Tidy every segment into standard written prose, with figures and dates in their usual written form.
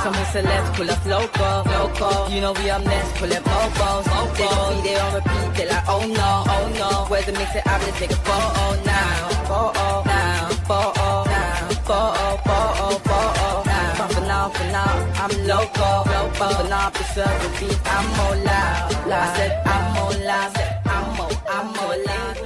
some celebs pull up loco. You know we up next, pull up mofos. They gon' be there on repeat, they like, oh no. Where's the mix it up, let's take a photo now. Photo now, photo now, photo now. But for now, I'm loco. For now, I preserve the beat, I'm more loud. I said I'm more loud, I'm more loud.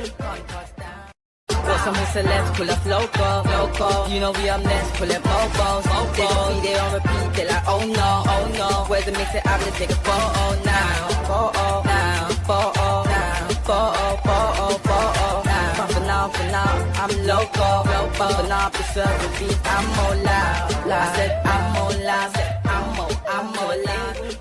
Got some celebs pull up loco. You know we up next, pull up mofos. They gon' be there on repeat, they like, oh no. Where's the mix it up, let's take a photo now. Photo now, photo now, photo now. But for now, I'm loco. For now, I preserve the beat, I'm more loud. I said I'm more loud, I'm more loud.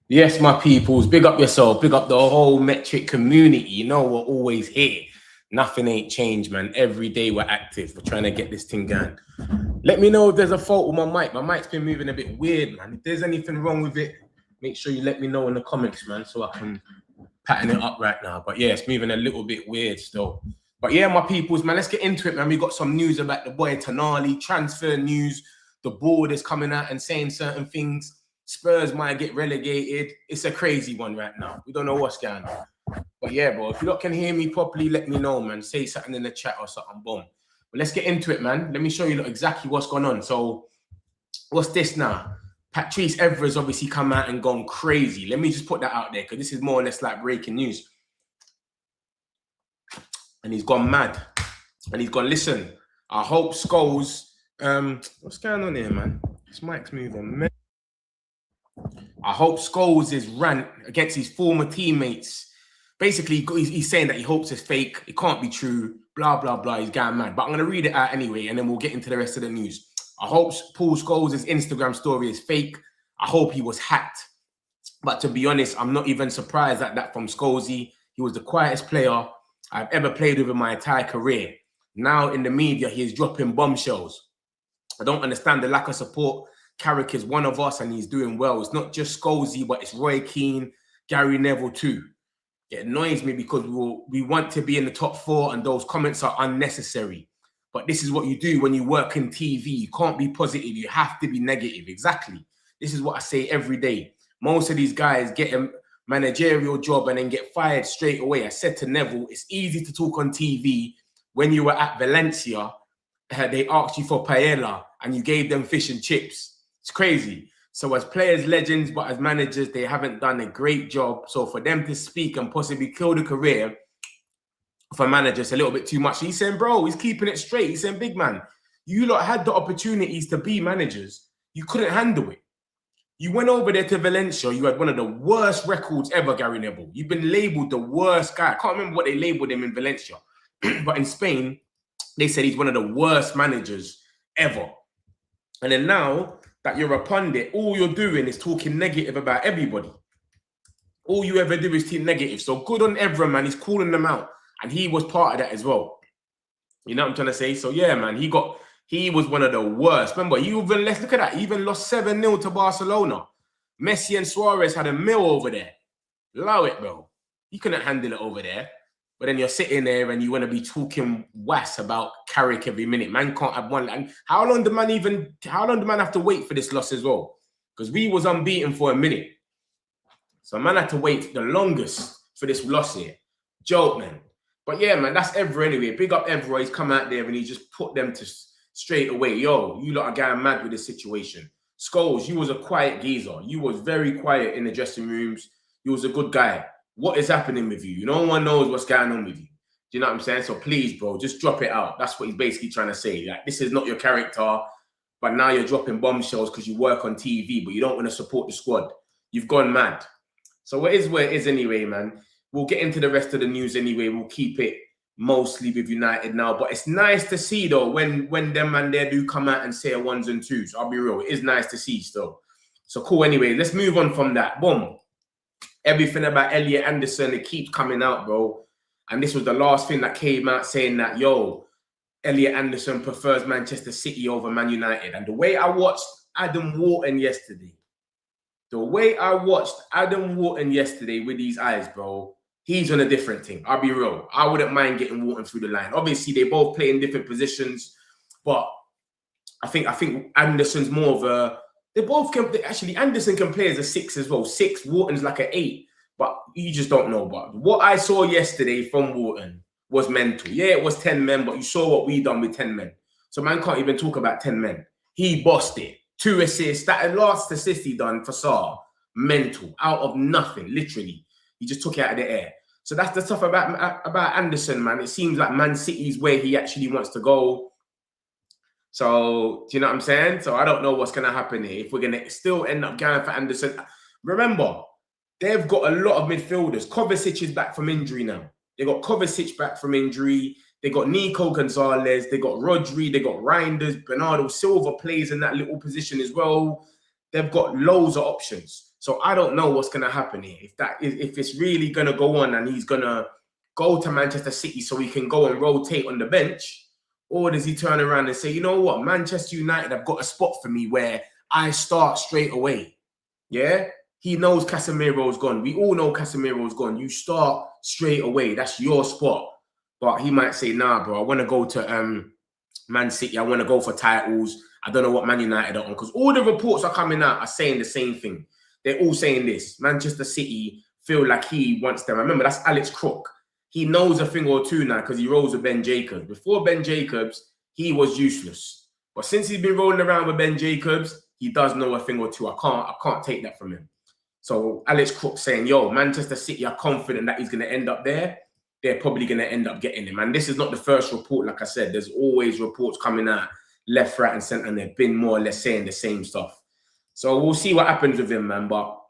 Yes, my peoples, big up yourself, big up the whole Metric community. You know, we're always here. Nothing ain't changed, man. Every day we're active. We're trying to get this thing going. Let me know if there's a fault with my mic. My mic's been moving a bit weird, man. If there's anything wrong with it, make sure you let me know in the comments, man, so I can pattern it up right now. But yeah, it's moving a little bit weird still. But yeah, my peoples, man, let's get into it, man. We got some news about the boy Tonali, transfer news. The board is coming out and saying certain things. Spurs might get relegated. It's a crazy one right now. We don't know what's going on. But yeah, bro, if you lot can hear me properly, let me know, man. Say something in the chat or something, boom. But let's get into it, man. Let me show you exactly what's going on. So what's this now? Patrice Evra's obviously come out and gone crazy. Let me just put that out there because this is more or less like breaking news. And he's gone mad. And he's gone, listen, I hope Scholes... what's going on here, man? This mic's moving, man. I hope Scholes' rant against his former teammates. Basically, he's saying that he hopes it's fake. It can't be true. Blah, blah, blah. He's going mad. But I'm going to read it out anyway, and then we'll get into the rest of the news. I hope Paul Scholes' Instagram story is fake. I hope he was hacked. But to be honest, I'm not even surprised at that from Scholesy. He was the quietest player I've ever played with in my entire career. Now in the media, he is dropping bombshells. I don't understand the lack of support. Carrick is one of us and he's doing well. It's not just Scholesy, but it's Roy Keane, Gary Neville too. It annoys me because we want to be in the top 4 and those comments are unnecessary. But this is what you do when you work in TV. You can't be positive. You have to be negative. Exactly. This is what I say every day. Most of these guys get a managerial job and then get fired straight away. I said to Neville, it's easy to talk on TV. When you were at Valencia, they asked you for paella and you gave them fish and chips. It's crazy. So as players, legends, but as managers, they haven't done a great job. So for them to speak and possibly kill the career for managers a little bit too much. He's saying, bro, he's keeping it straight. He's saying, big man, you lot had the opportunities to be managers. You couldn't handle it. You went over there to Valencia. You had one of the worst records ever, Gary Neville. You've been labelled the worst guy. I can't remember what they labelled him in Valencia. But in Spain, they said he's one of the worst managers ever. And then now that you're a pundit, all you're doing is talking negative about everybody. All you ever do is talk negative. So good on Evra, man. He's calling them out. And he was part of that as well. You know what I'm trying to say? So yeah, man, he was one of the worst. Remember, let's look at that. He even lost 7-0 to Barcelona. Messi and Suarez had a mill over there. Allow it, bro. You couldn't handle it over there. But then you're sitting there and you want to be talking was about Carrick every minute. Man can't have one. And how long do man have to wait for this loss as well? Because we was unbeaten for a minute. So man had to wait the longest for this loss here. Joke, man. But yeah, man, that's Evra anyway. Big up Evra. He's come out there and he just put them to straight away. Yo, you lot are going mad with this situation. Scholes, you was a quiet geezer. You was very quiet in the dressing rooms. You was a good guy. What is happening with you? No one knows what's going on with you. Do you know what I'm saying? So please, bro, just drop it out. That's what he's basically trying to say. Like, this is not your character, but now you're dropping bombshells because you work on TV, but you don't want to support the squad. You've gone mad. So it is where it is anyway, man. We'll get into the rest of the news anyway. We'll keep it mostly with United now. But it's nice to see, though, when them and there do come out and say a 1s and 2s. I'll be real. It is nice to see still. So cool. Anyway, let's move on from that. Boom. Everything about Elliot Anderson, it keeps coming out, bro. And this was the last thing that came out saying that, yo, Elliot Anderson prefers Manchester City over Man United. And the way I watched Adam Wharton yesterday with these eyes, bro, he's on a different thing. I'll be real. I wouldn't mind getting Wharton through the line. Obviously, they both play in different positions. But I think Anderson's more of a. They both can actually. Anderson can play as a 6 as well. 6, Wharton's like an 8, but you just don't know. But what I saw yesterday from Wharton was mental. Yeah, it was 10 men, but you saw what we done with 10 men. So man can't even talk about 10 men. He bossed it. 2 assists. That last assist he done for Saar, mental, out of nothing, literally. He just took it out of the air. So that's the stuff about Anderson, man. It seems like Man City's where he actually wants to go. So, do you know what I'm saying? So I don't know what's going to happen here. If we're going to still end up going for Anderson. Remember, they've got a lot of midfielders. Kovacic is back from injury now. They got Kovacic back from injury. They got Nico Gonzalez. They got Rodri. They got Reinders. Bernardo Silva plays in that little position as well. They've got loads of options. So I don't know what's going to happen here. If it's really going to go on and he's going to go to Manchester City so he can go and rotate on the bench, or does he turn around and say, you know what, Manchester United have got a spot for me where I start straight away. Yeah? He knows Casemiro's gone. We all know Casemiro's gone. You start straight away. That's your spot. But he might say, nah, bro, I want to go to Man City. I want to go for titles. I don't know what Man United are on. Because all the reports are coming out are saying the same thing. They're all saying this. Manchester City feel like he wants them. Remember, that's Alex Crook. He knows a thing or two now because he rolls with Ben Jacobs. Before Ben Jacobs, he was useless. But since he's been rolling around with Ben Jacobs, he does know a thing or two. I can't take that from him. So Alex Crook saying, yo, Manchester City are confident that he's going to end up there. They're probably going to end up getting him. And this is not the first report. Like I said, there's always reports coming out left, right, and centre. And they've been more or less saying the same stuff. So we'll see what happens with him, man. But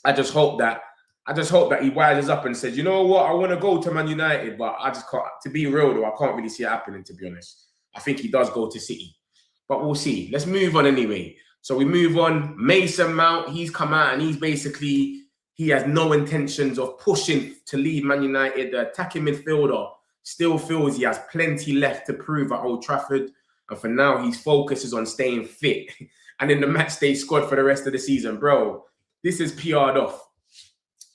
I just hope that he wises up and says, you know what, I want to go to Man United, but I just can't. To be real, though, I can't really see it happening, to be honest. I think he does go to City. But we'll see. Let's move on anyway. So we move on. Mason Mount, he's come out and he has no intentions of pushing to leave Man United. The attacking midfielder still feels he has plenty left to prove at Old Trafford. And for now, his focus is on staying fit and in the matchday squad for the rest of the season. Bro, this is PR'd off.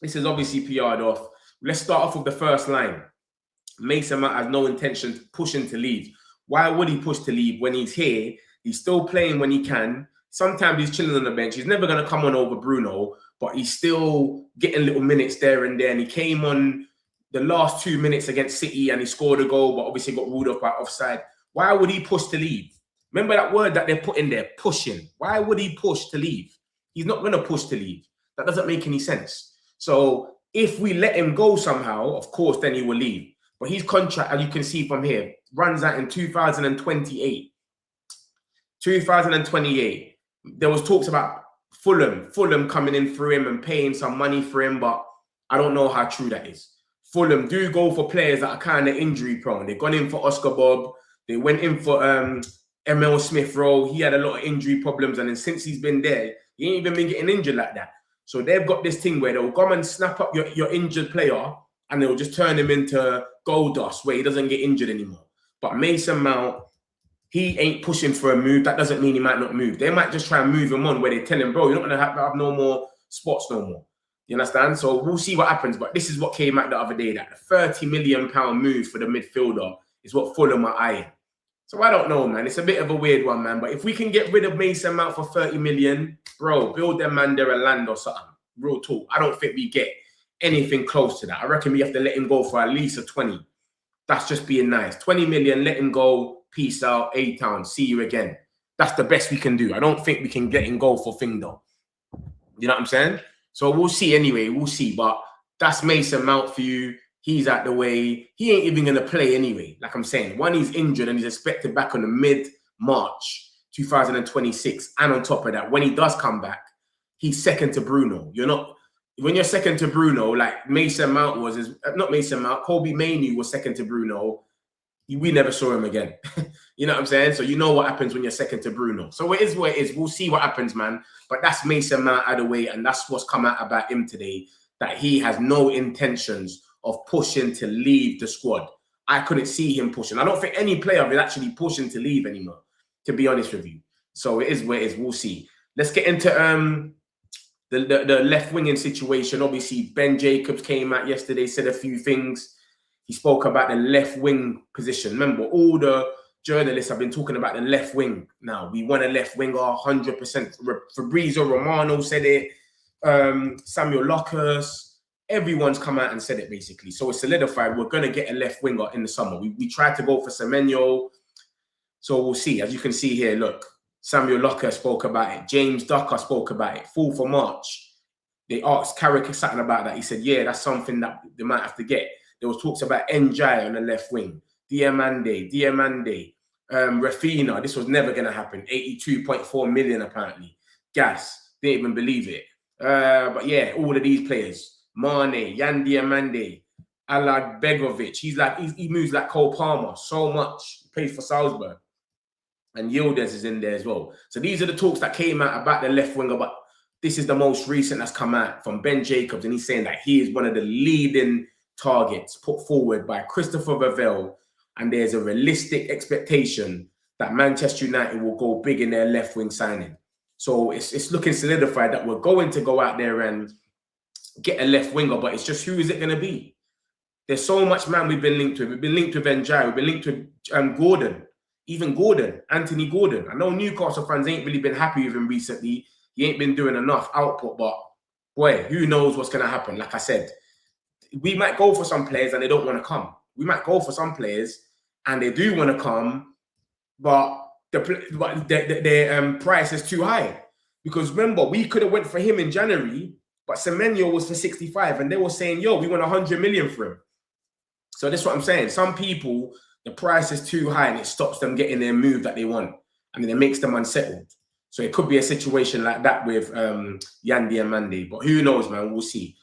This is obviously PR'd off. Let's start off with the first line. Mason Mount has no intention of pushing to leave. Why would he push to leave when he's here? He's still playing when he can. Sometimes he's chilling on the bench. He's never going to come on over Bruno, but he's still getting little minutes there and there. And he came on the last 2 minutes against City and he scored a goal, but obviously got ruled off by offside. Why would he push to leave? Remember that word that they're putting there, pushing. Why would he push to leave? He's not going to push to leave. That doesn't make any sense. So if we let him go somehow, of course, then he will leave. But his contract, as you can see from here, runs out in 2028. 2028. There was talks about Fulham coming in through him and paying some money for him, but I don't know how true that is. Fulham do go for players that are kind of injury prone. They've gone in for Oscar Bob. They went in for ML Smith Rowe. He had a lot of injury problems, and then since he's been there, he ain't even been getting injured like that. So they've got this thing where they'll come and snap up your injured player and they'll just turn him into gold dust where he doesn't get injured anymore. But Mason Mount, he ain't pushing for a move. That doesn't mean he might not move. They might just try and move him on where they tell him, bro, you're not going to have no more spots no more. You understand? So we'll see what happens. But this is what came out the other day, that the £30 million move for the midfielder is what Fulham are eyeing. So I don't know, man. It's a bit of a weird one, man. But if we can get rid of Mason Mount for 30 million, bro, build them man there a land or something. Real talk. I don't think we get anything close to that. I reckon we have to let him go for at least a 20. That's just being nice. 20 million, let him go. Peace out. A-Town. See you again. That's the best we can do. I don't think we can get him go for thing, though. You know what I'm saying? So we'll see anyway. We'll see. But that's Mason Mount for you. He's out the way. He ain't even going to play anyway. Like I'm saying, one, he's injured and he's expected back on the mid-March 2026. And on top of that, when he does come back, he's second to Bruno. When you're second to Bruno, like Mason Mount was, not Mason Mount, Kobe Mainoo was second to Bruno. We never saw him again. You know what I'm saying? So you know what happens when you're second to Bruno. So it is what it is. We'll see what happens, man. But that's Mason Mount out of the way. And that's what's come out about him today, that he has no intentions of pushing to leave the squad. I couldn't see him pushing. I don't think any player is actually pushing to leave anymore, to be honest with you. So it is what it is. We'll see. Let's get into the left-winging situation. Obviously, Ben Jacobs came out yesterday, said a few things. He spoke about the left-wing position. Remember, all the journalists have been talking about the left wing now. We want a left winger, 100%. Fabrizio Romano said it. Samuel Lockhurst. Everyone's come out and said it, basically. So it's solidified. We're going to get a left winger in the summer. We tried to go for Semenyo. So we'll see. As you can see here, look. Samuel Lockhurst spoke about it. James Ducker spoke about it. 4th of March. They asked Carrick something about that. He said, yeah, that's something that they might have to get. There was talks about Njai on the left wing. Diamande, Rafina. This was never going to happen. 82.4 million, apparently. Gas. Didn't even believe it. But yeah, all of these players. Mane, Yan Diamande, Alad Begovic. He moves like Cole Palmer so much. He plays for Salzburg. And Yildiz is in there as well. So these are the talks that came out about the left winger, but this is the most recent that's come out from Ben Jacobs, and he's saying that he is one of the leading targets put forward by Christopher Vavell, and there's a realistic expectation that Manchester United will go big in their left wing signing. So it's looking solidified that we're going to go out there and get a left winger, but it's just who is it going to be? There's so much man we've been linked with. We've been linked with Njai. We've been linked with Gordon. Even Gordon, Anthony Gordon. I know Newcastle fans ain't really been happy with him recently. He ain't been doing enough output, but boy, who knows what's going to happen? Like I said, we might go for some players and they don't want to come. We might go for some players and they do want to come, but their price is too high. Because remember, we could have went for him in January, but Semenyo was for 65 and they were saying, yo, we want 100 million for him. So that's what I'm saying. Some people, the price is too high and it stops them getting their move that they want. I mean, it makes them unsettled. So it could be a situation like that with Yandy and Mandy. But who knows, man? We'll see.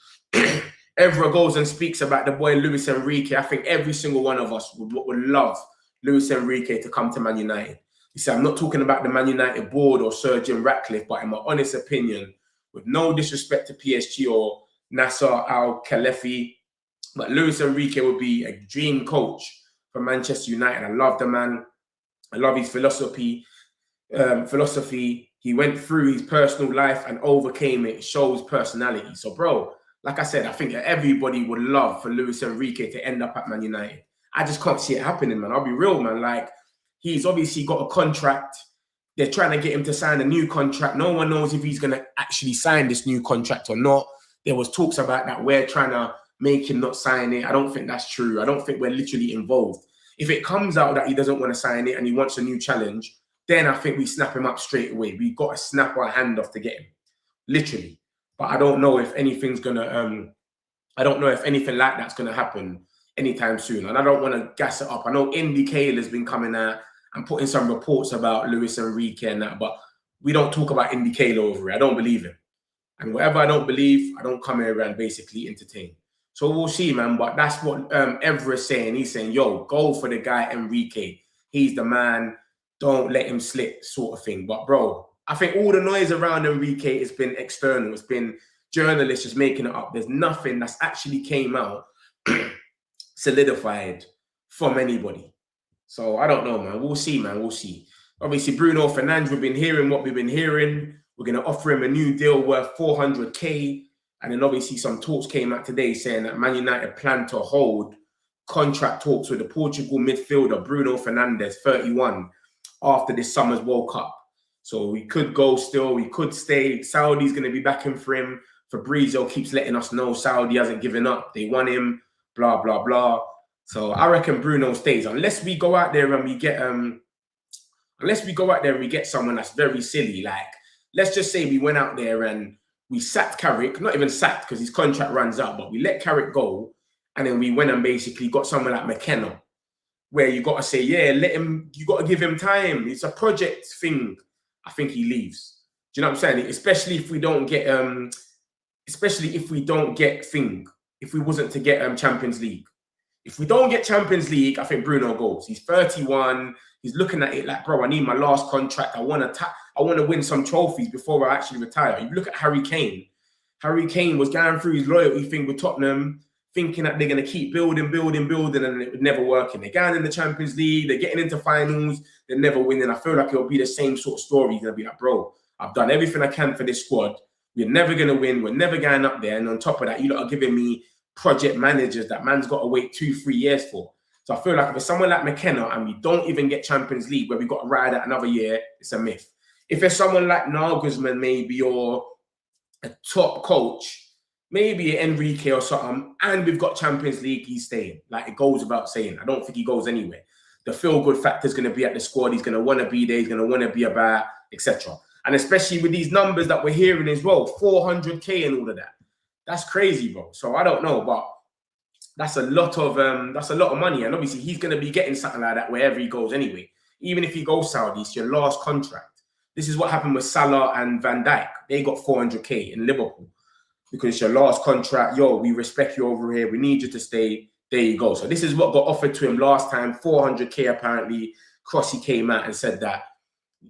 Evra goes and speaks about the boy Luis Enrique. I think every single one of us would love Luis Enrique to come to Man United. You see, I'm not talking about the Man United board or Sir Jim Ratcliffe, but in my honest opinion, with no disrespect to PSG or Nasser Al-Khelaifi, but Luis Enrique would be a dream coach for Manchester United. I love the man. I love his philosophy. He went through his personal life and overcame it. It shows personality. So, bro, like I said, I think that everybody would love for Luis Enrique to end up at Man United. I just can't see it happening, man. I'll be real, man. Like, he's obviously got a contract. They're trying to get him to sign a new contract. No one knows if he's going to actually sign this new contract or not. There was talks about that. We're trying to make him not sign it. I don't think that's true. I don't think we're literally involved. If it comes out that he doesn't want to sign it and he wants a new challenge, then I think we snap him up straight away. We've got to snap our hand off to get him, literally. But I don't know if anything's gonna. I don't know if anything like that's gonna happen anytime soon. And I don't want to gas it up. I know Indy Kale has been coming out and putting some reports about Luis Enrique and that, but we don't talk about Indy Kale over it. I don't believe him. And whatever I don't believe, I don't come here and basically entertain. So we'll see, man. But that's what Everett's saying. He's saying, yo, go for the guy Enrique. He's the man. Don't let him slip, sort of thing. But, bro, I think all the noise around Enrique has been external. It's been journalists just making it up. There's nothing that's actually came out solidified from anybody. So I don't know, man. We'll see, man. We'll see. Obviously, Bruno Fernandes, we've been hearing what we've been hearing. We're going to offer him a new deal worth 400K. And then obviously some talks came out today saying that Man United plan to hold contract talks with the Portugal midfielder Bruno Fernandes, 31, after this summer's World Cup. So we could go still, we could stay. Saudi's going to be backing for him. Fabrizio keeps letting us know Saudi hasn't given up. They want him, blah, blah, blah. So I reckon Bruno stays. Unless we go out there and we get someone that's very silly. Like, let's just say we went out there and we sacked Carrick, not even sacked because his contract runs out, but we let Carrick go, and then we went and basically got someone like McKenna, where you got to say, yeah, let him, you got to give him time. It's a project thing. I think he leaves. Do you know what I'm saying? Especially if we don't get, if we wasn't to get Champions League. If we don't get Champions League, I think Bruno goes. He's 31. He's looking at it like, bro, I need my last contract. I want to win some trophies before I actually retire. You look at Harry Kane. Harry Kane was going through his loyalty thing with Tottenham, thinking that they're going to keep building, and it would never work. And they're going in the Champions League. They're getting into finals. They're never winning. I feel like it'll be the same sort of story. He's going to be like, bro, I've done everything I can for this squad. We're never going to win. We're never going up there. And on top of that, you lot are giving me project managers that man's got to wait 2-3 years for. So I feel like if it's someone like McKenna and we don't even get Champions League where we got to ride out another year, it's a myth. If it's someone like Nagelsmann maybe, or a top coach, maybe Enrique or something, and we've got Champions League, he's staying. Like, it goes without saying. I don't think he goes anywhere. The feel-good factor is going to be at the squad. He's going to want to be there. He's going to want to be about, etc. And especially with these numbers that we're hearing as well, 400K and all of that. That's crazy, bro. So I don't know, but that's a lot of money. And obviously, he's going to be getting something like that wherever he goes anyway. Even if he goes Saudi, it's your last contract. This is what happened with Salah and Van Dijk. They got 400K in Liverpool because it's your last contract. Yo, we respect you over here. We need you to stay. There you go. So this is what got offered to him last time, 400K apparently. Crossy came out and said that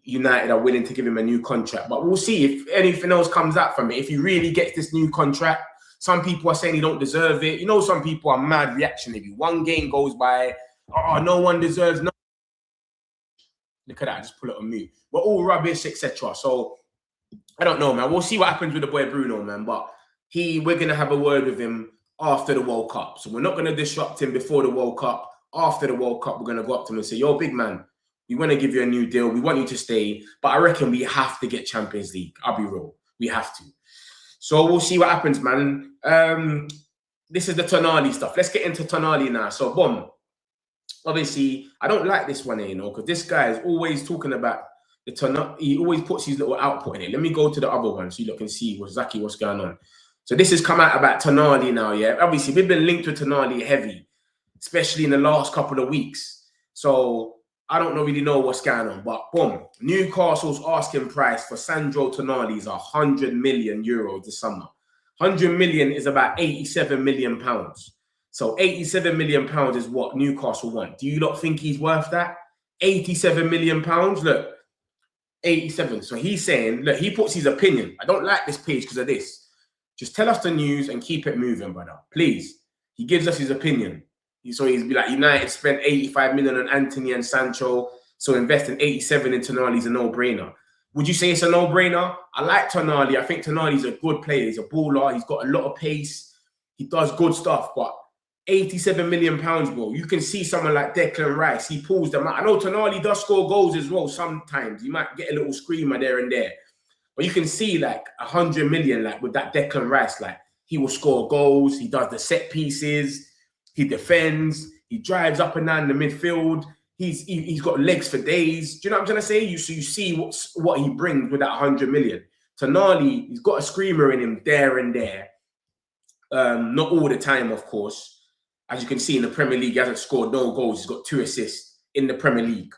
United are willing to give him a new contract. But we'll see if anything else comes out from it. If he really gets this new contract, some people are saying he don't deserve it. You know, some people are mad reactionary. One game goes by, oh, no one deserves no. Look at that, just pull it on mute. We're all rubbish, etc. So I don't know, man. We'll see what happens with the boy Bruno, man. But we're gonna have a word with him after the World Cup. So we're not gonna disrupt him before the World Cup. After the World Cup, we're gonna go up to him and say, yo, big man, we want to give you a new deal. We want you to stay. But I reckon we have to get Champions League. I'll be real. We have to. So we'll see what happens, man. This is the Tonali stuff. Let's get into Tonali now. So, boom. Obviously, I don't like this one, you know, because this guy is always talking about the Tonali. He always puts his little output in it. Let me go to the other one so you look and see exactly what's going on. So this has come out about Tonali now, yeah. Obviously, we've been linked with Tonali heavy, especially in the last couple of weeks. So I don't really know what's going on, but boom, Newcastle's asking price for Sandro Tonali is 100 million euros this summer. 100 million is about 87 million pounds. So 87 million pounds is what Newcastle want. Do you not think he's worth that? 87 million pounds? Look, 87. So he's saying, look, he puts his opinion. I don't like this page because of this. Just tell us the news and keep it moving, brother. Please. He gives us his opinion. So he's be like, United spent 85 million on Anthony and Sancho, so investing 87 in Tonali is a no-brainer. Would you say it's a no-brainer? I like Tonali. I think Tonali's a good player. He's a baller. He's got a lot of pace. He does good stuff, but 87 million pounds, bro. You can see someone like Declan Rice. He pulls them out. I know Tonali does score goals as well sometimes. You might get a little screamer there and there. But you can see like 100 million, like with that Declan Rice, like he will score goals. He does the set pieces. He defends. He drives up and down the midfield. He's got legs for days. Do you know what I'm trying to say? You see what he brings with that 100 million. Tonali, he's got a screamer in him there and there. Not all the time, of course. As you can see in the Premier League, he hasn't scored no goals. He's got 2 assists in the Premier League.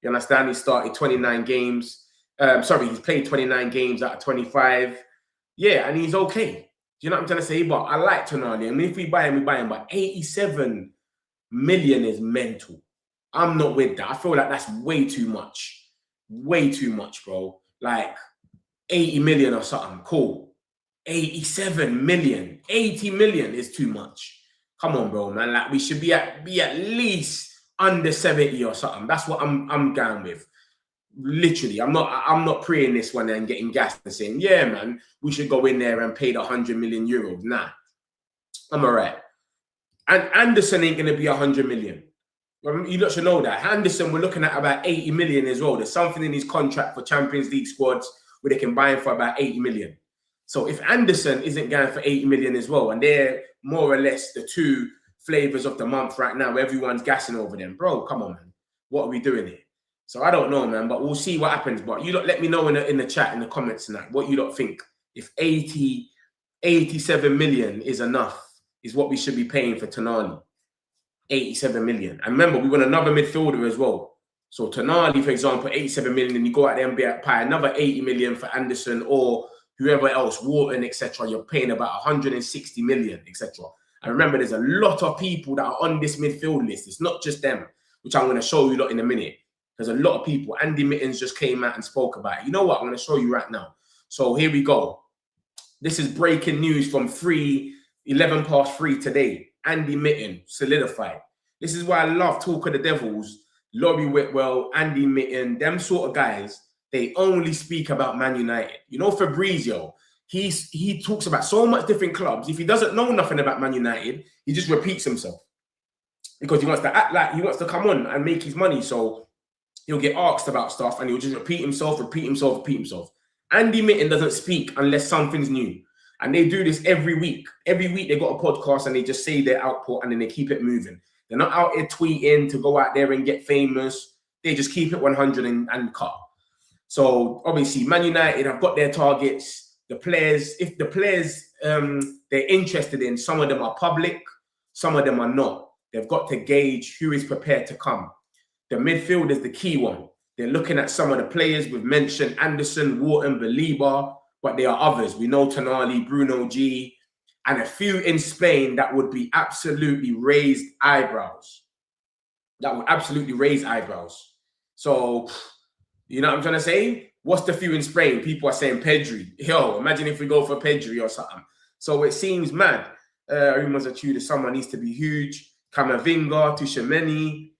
You understand? He started 29 games. He's played 29 games out of 25. Yeah, and he's okay. Do you know what I'm trying to say? But I like Tonali. I mean, if we buy him, we buy him. But 87 million is mental. I'm not with that. I feel like that's way too much. Way too much, bro. Like 80 million or something. Cool. 87 million. 80 million is too much. Come on, bro, man. Like we should be at least under 70 or something. That's what I'm going with. Literally, I'm not praying this one and getting gassed and saying, yeah, man, we should go in there and pay the 100 million euros. Nah, I'm all right. And Anderson ain't going to be 100 million. You lot should know that. Anderson, we're looking at about 80 million as well. There's something in his contract for Champions League squads where they can buy him for about 80 million. So if Anderson isn't going for 80 million as well, and they're more or less the 2 flavors of the month right now, everyone's gassing over them. Bro, come on, man. What are we doing here? So I don't know, man, but we'll see what happens. But you lot let me know in the chat, in the comments tonight, what you lot think. If 87 million is enough, is what we should be paying for Tonali. 87 million. And remember, we want another midfielder as well. So Tonali, for example, 87 million, and you go out there and pay another 80 million for Anderson or whoever else, Wharton, etc. You're paying about 160 million, etc. And remember, there's a lot of people that are on this midfield list. It's not just them, which I'm going to show you lot in a minute. There's a lot of people. Andy Mittens just came out and spoke about it. You know what? I'm going to show you right now. So here we go. This is breaking news from 11 past 3 today. Andy Mitten solidified. This is why I love Talk of the Devils, Laurie Whitwell, Andy Mitten, them sort of guys. They only speak about Man United. You know, Fabrizio, he talks about so much different clubs. If he doesn't know nothing about Man United, he just repeats himself. because he wants to act like he wants to come on and make his money. So he'll get asked about stuff and he'll just repeat himself. Andy Mitten doesn't speak unless something's new. And they do this every week. Every week they got a podcast and they just say their output and then they keep it moving. They're not out here tweeting to go out there and get famous. They just keep it 100 and cut. So obviously, Man United have got their targets. The players, if the players they're interested in, some of them are public, some of them are not. They've got to gauge who is prepared to come. The midfield is the key one. They're looking at some of the players. We've mentioned Anderson, Wharton, Belieber, but there are others. We know Tonali, Bruno G, and a few in Spain that would be absolutely raised eyebrows. That would absolutely raise eyebrows. So, you know what I'm trying to say? What's the few in Spain? People are saying Pedri. Yo, imagine if we go for Pedri or something. So it seems mad. Rumors are true that someone needs to be huge. Camavinga, Tchouaméni,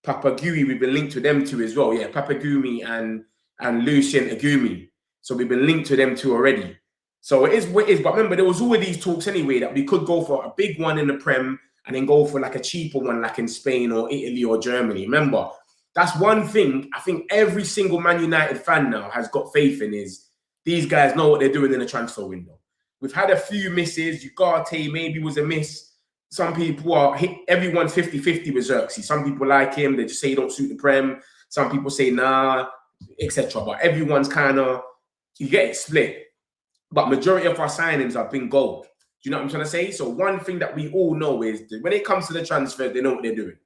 Papagui, we've been linked to them two as well. Yeah, Papagumi and Lucien Agumi. So we've been linked to them two already. So it is what it is. But remember, there was all of these talks anyway that we could go for a big one in the Prem and then go for like a cheaper one like in Spain or Italy or Germany. Remember, that's one thing I think every single Man United fan now has got faith in is these guys know what they're doing in the transfer window. We've had a few misses. Ugarte maybe was a miss. Some people are everyone's 50-50 with Xerxes. Some people like him. They just say he don't suit the Prem. Some people say nah, etc. But everyone's kind of, you get it split. But majority of our signings have been gold. Do you know what I'm trying to say? So one thing that we all know is that when it comes to the transfer, they know what they're doing.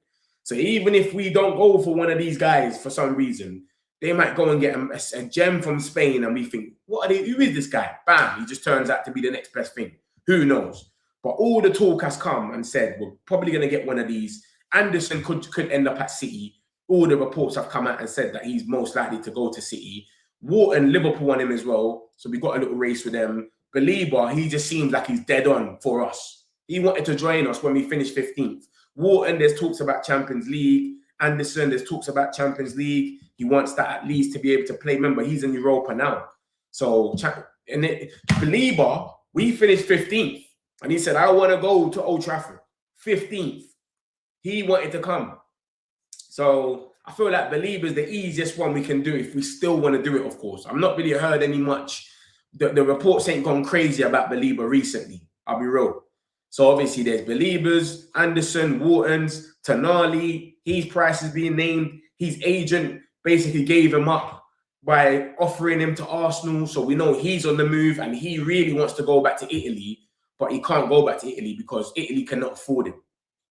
So even if we don't go for one of these guys for some reason, they might go and get a gem from Spain and we think, what are they? Who is this guy? Bam, he just turns out to be the next best thing. Who knows? But all the talk has come and said, we're probably going to get one of these. Anderson could end up at City. All the reports have come out and said that he's most likely to go to City. Wharton, Liverpool want him as well. So we got a little race with them. Belieber, he just seems like he's dead on for us. He wanted to join us when we finished 15th. Wharton, there's talks about Champions League. Anderson, there's talks about Champions League. He wants that at least to be able to play. Remember, he's in Europa now. So, Belieber, we finished 15th. And he said, I want to go to Old Trafford. 15th. He wanted to come. So I feel like Belieber is the easiest one we can do if we still want to do it, of course. I've not really heard any much. The reports ain't gone crazy about Belieber recently. I'll be real. So obviously there's Beliebers, Anderson, Wharton's, Tonali. His price is being named. His agent basically gave him up by offering him to Arsenal. So we know he's on the move and he really wants to go back to Italy. But he can't go back to Italy because Italy cannot afford him.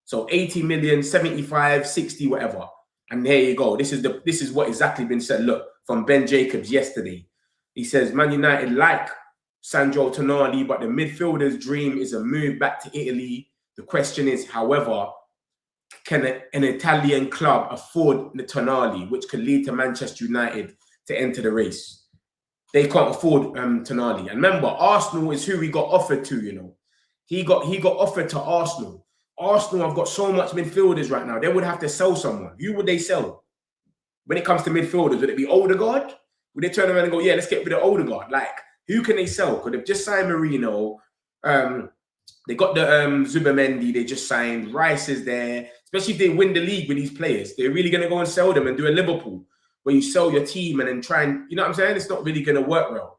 So 80 million, 75, 60, whatever. And there you go. This is what exactly been said. Look, from Ben Jacobs yesterday. He says, Man United like Sandro Tonali, but the midfielder's dream is a move back to Italy. The question is, however, can an Italian club afford the Tonali, which could lead to Manchester United to enter the race? They can't afford Tonali. And remember, Arsenal is who he got offered to, you know. He got offered to Arsenal. Arsenal have got so much midfielders right now. They would have to sell someone. Who would they sell? When it comes to midfielders, would it be Odegaard? Would they turn around and go, yeah, let's get rid of Odegaard? Like, who can they sell? Could they've just signed Marino. They got the Zubimendi they just signed. Rice is there. Especially if they win the league with these players. They're really going to go and sell them and do a Liverpool where you sell your team and then try and, you know what I'm saying? It's not really going to work well.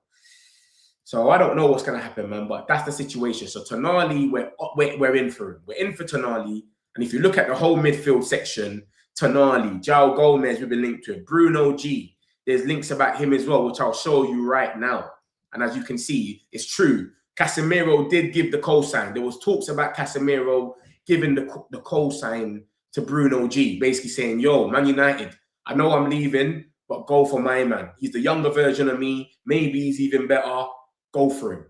So I don't know what's going to happen, man, but that's the situation. So Tonali, we're in for him. We're in for Tonali. And if you look at the whole midfield section, Tonali, João Gomez, we've been linked to it. Bruno G, there's links about him as well, which I'll show you right now. And as you can see, it's true. Casemiro did give the cosign. There was talks about Casemiro giving the cosign to Bruno G, basically saying, yo, Man United, I know I'm leaving, but go for my man. He's the younger version of me. Maybe he's even better. Go for him.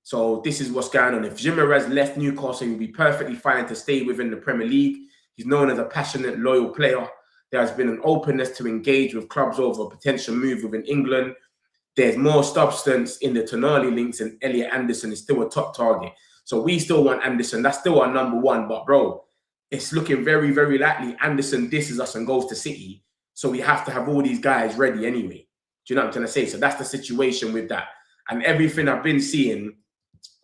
So this is what's going on. If Jimenez left Newcastle, he'll be perfectly fine to stay within the Premier League. He's known as a passionate, loyal player. There has been an openness to engage with clubs over a potential move within England. There's more substance in the Tonali links, and Elliot Anderson is still a top target. So we still want Anderson. That's still our number one. But, bro, it's looking very, very likely Anderson disses us and goes to City. So we have to have all these guys ready anyway. Do you know what I'm trying to say? So that's the situation with that. And everything I've been seeing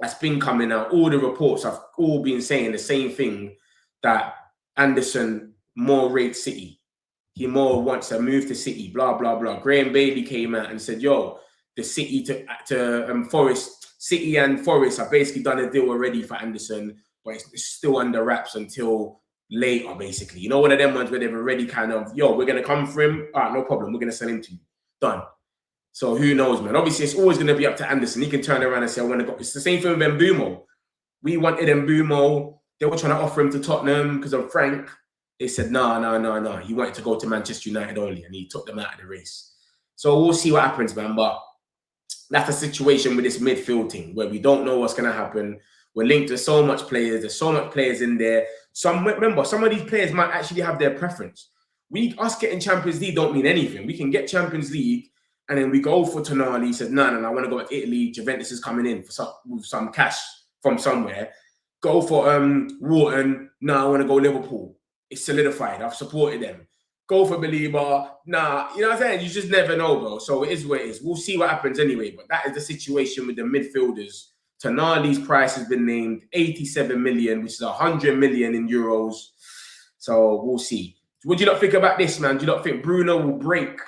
that's been coming out, all the reports have all been saying the same thing, that Anderson more rates City. He more wants to move to City, blah, blah, blah. Graham Bailey came out and said, yo, the City to Forest, City and Forest have basically done a deal already for Anderson, but it's still under wraps until later, basically. You know, one of them ones where they've already kind of, yo, we're going to come for him. All right, no problem. We're going to sell him to you. Done. So who knows, man? Obviously, it's always going to be up to Anderson. He can turn around and say, I want to go. It's the same thing with Mbumo. We wanted Mbumo. They were trying to offer him to Tottenham because of Frank. They said, no. He wanted to go to Manchester United only, and he took them out of the race. So we'll see what happens, man. But that's the situation with this midfield thing where we don't know what's going to happen. We're linked to so much players. There's so much players in there. Remember, some of these players might actually have their preference. Us getting Champions League don't mean anything. We can get Champions League, and then we go for Tonali. He said, no, I want to go to Italy. Juventus is coming in for with some cash from somewhere. Go for Wharton. No, I want to go Liverpool. It's solidified. I've supported them. Go for Belieber. Nah, you know what I'm saying? You just never know, bro. So it is what it is. We'll see what happens anyway. But that is the situation with the midfielders. Tonali's price has been named 87 million, which is 100 million in euros. So we'll see. What do you not think about this, man? Do you not think Bruno will break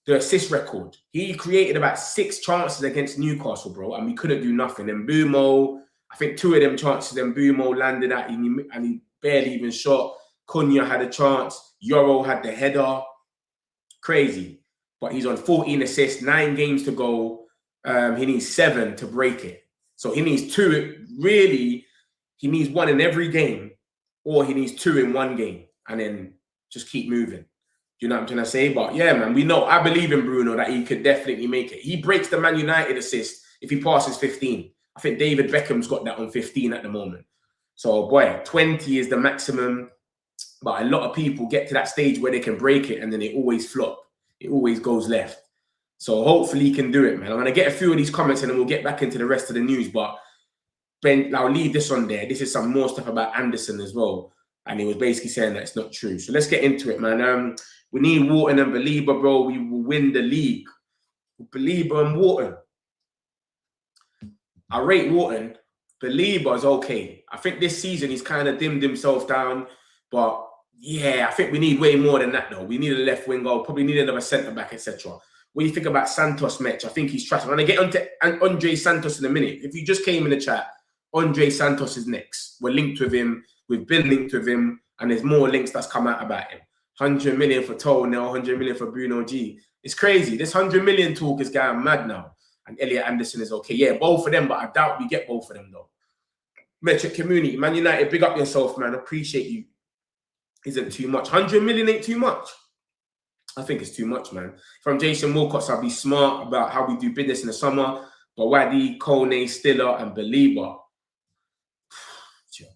the assist record? He created about 6 chances against Newcastle, bro, and we couldn't do nothing. And Mbumo, I think 2 of them chances, Mbumo landed at, and he barely even shot. Cunha had a chance. Yoro had the header. Crazy. But he's on 14 assists, 9 games to go. He needs 7 to break it. So he needs 2. Really, he needs 1 in every game, or he needs 2 in 1 game, and then just keep moving. Do you know what I'm trying to say? But yeah, man, we know. I believe in Bruno that he could definitely make it. He breaks the Man United assist if he passes 15. I think David Beckham's got that on 15 at the moment. So, boy, 20 is the maximum. But a lot of people get to that stage where they can break it, and then it always flop. It always goes left. So hopefully he can do it, man. I'm going to get a few of these comments, and then we'll get back into the rest of the news. But Ben, I'll leave this on there. This is some more stuff about Anderson as well. And he was basically saying that it's not true. So let's get into it, man. We need Wharton and Belieber, bro. We will win the league. Belieber and Wharton. I rate Wharton. Belieber is okay. I think this season he's kind of dimmed himself down. But yeah, I think we need way more than that, though. We need a left winger, probably need another centre-back, etc. What do you think about Santos, Mitch? I think he's trash. I'm going to get onto Andre Santos in a minute. If you just came in the chat, Andre Santos is next. We're linked with him. We've been linked with him. And there's more links that's come out about him. 100 million for Tonali, 100 million for Bruno G. It's crazy. This 100 million talk is going mad now. And Elliot Anderson is okay. Yeah, both of them, but I doubt we get both of them, though. Metric community. Man United, big up yourself, man. Appreciate you. Isn't too much. 100 million ain't too much. I think it's too much, man. From Jason Wilcox, I'll be smart about how we do business in the summer. Bawadi, Kone, Stiller, and Belieber.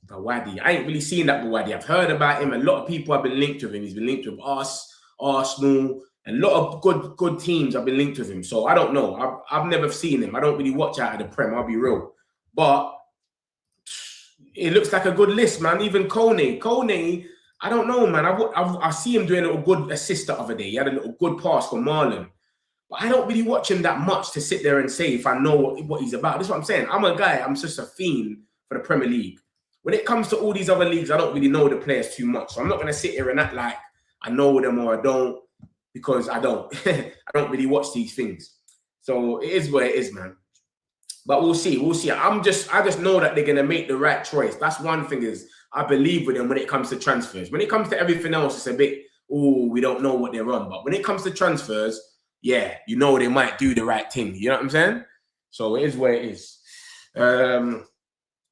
Bawadi. I ain't really seen that Bawadi. I've heard about him. A lot of people have been linked with him. He's been linked with us, Arsenal, and a lot of good teams have been linked with him. So I don't know. I've never seen him. I don't really watch out of the Prem, I'll be real. But it looks like a good list, man. Even Kone, I don't know, man. I see him doing a little good assist the other day. He had a little good pass for Marlon. But I don't really watch him that much to sit there and say if I know what he's about. That's what I'm saying. I'm a guy. I'm just a fiend for the Premier League. When it comes to all these other leagues, I don't really know the players too much. So I'm not going to sit here and act like I know them or I don't, because I don't. I don't really watch these things. So it is what it is, man. But we'll see. We'll see. I just know that they're going to make the right choice. That's one thing is I believe with them when it comes to transfers. When it comes to everything else, it's a bit, we don't know what they're on. But when it comes to transfers, yeah, you know they might do the right thing. You know what I'm saying? So it is where it is.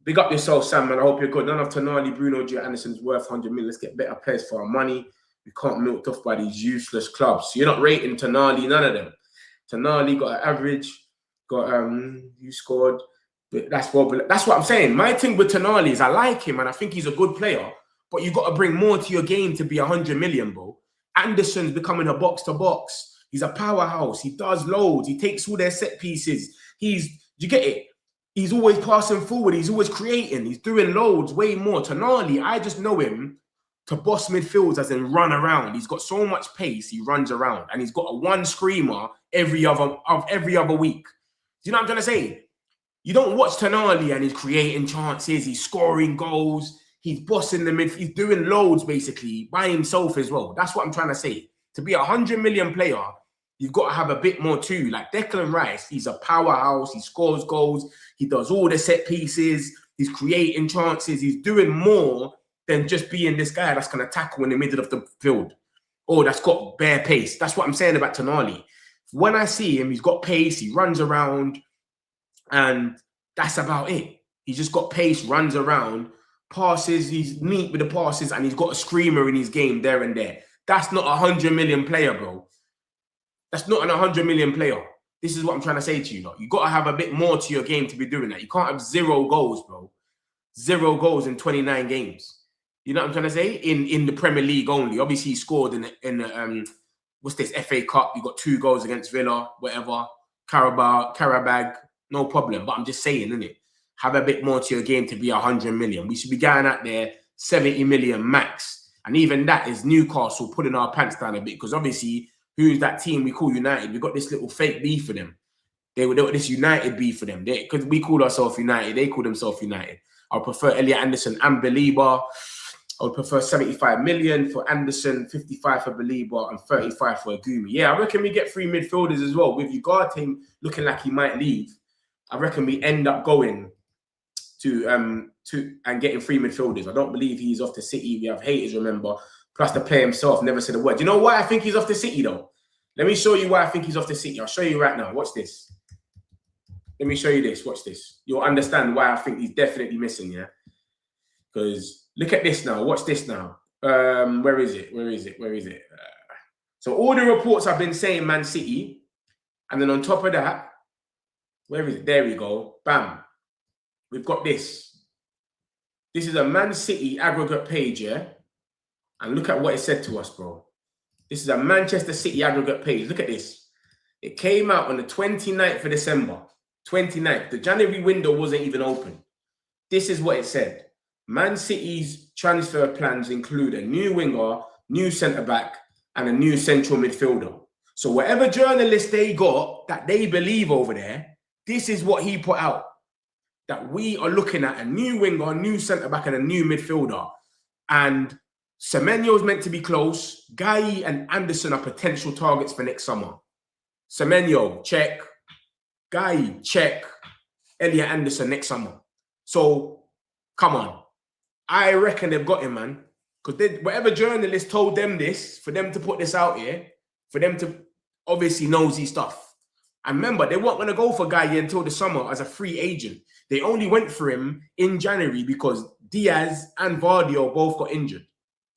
Big up yourself, Sam, man. I hope you're good. None of Tonali, Bruno G. Anderson's worth 100 million. Let's get better players for our money. We can't milk off by these useless clubs. So you're not rating Tonali, none of them. Tonali got an average. You scored. But that's what I'm saying. My thing with Tonali is I like him and I think he's a good player, but you've got to bring more to your game to be 100 million, bro. Anderson's becoming a box-to-box. He's a powerhouse. He does loads. He takes all their set pieces. You get it? He's always passing forward. He's always creating. He's doing loads, way more. Tonali, I just know him to boss midfields as in run around. He's got so much pace, he runs around. And he's got a one screamer every other week. Do you know what I'm trying to say? You don't watch Tonali and he's creating chances, he's scoring goals, He's bossing the mid. He's doing loads basically by himself as well. That's what I'm trying to say. To be a 100 million player, you've got to have a bit more too. Like Declan Rice, he's a powerhouse. He scores goals. He does all the set pieces. He's creating chances. He's doing more than just being this guy that's going to tackle in the middle of the field or that's got bare pace. That's what I'm saying about Tonali. When I see him, he's got pace. He runs around, and that's about it. He's just got pace, runs around, passes. He's neat with the passes, and he's got a screamer in his game there and there. That's not a 100 million player, bro. That's not an 100 million player. This is what I'm trying to say to you. Lot. You got to have a bit more to your game to be doing that. You can't have 0 goals, bro. 0 goals in 29 games. You know what I'm trying to say? In the Premier League only. Obviously, he scored in the what's this, FA Cup. You got 2 goals against Villa, whatever. Carabag, no problem. But I'm just saying, innit? Have a bit more to your game to be 100 million. We should be going out there 70 million max. And even that is Newcastle putting our pants down a bit. Because obviously, who's that team we call United? We got this little fake beef for them. They were this United beef for them. Because we call ourselves United. They call themselves United. I would prefer Elliot Anderson and Belieber. I would prefer 75 million for Anderson, 55 for Belieber, and 35 for Agumi. Yeah, I reckon we get 3 midfielders as well. With Ugarte looking like he might leave, I reckon we end up going to and getting 3 midfielders. I don't believe he's off to City. We have haters, remember. Plus the player himself never said a word. Do you know why I think he's off to City though? Let me show you why I think he's off to City. I'll show you right now. Watch this. Let me show you this. Watch this. You'll understand why I think he's definitely missing, yeah? Because look at this now. Watch this now. Where is it? So all the reports have been saying Man City. And then on top of that, where is it? There we go. Bam. We've got this. This is a Man City aggregate page, yeah? And look at what it said to us, bro. This is a Manchester City aggregate page. Look at this. It came out on the 29th of December. 29th. The January window wasn't even open. This is what it said. Man City's transfer plans include a new winger, new centre-back, and a new central midfielder. So whatever journalist they got that they believe over there, this is what he put out. That we are looking at a new winger, new centre-back, and a new midfielder. And Semenyo's meant to be close. Guy and Anderson are potential targets for next summer. Semenyo, check. Guy, check. Elliot Anderson next summer. So, come on. I reckon they've got him, man. Because whatever journalist told them this, for them to put this out here, for them to obviously nosy stuff. And remember, they weren't going to go for Guy until the summer as a free agent. They only went for him in January because Diaz and Vardy both got injured.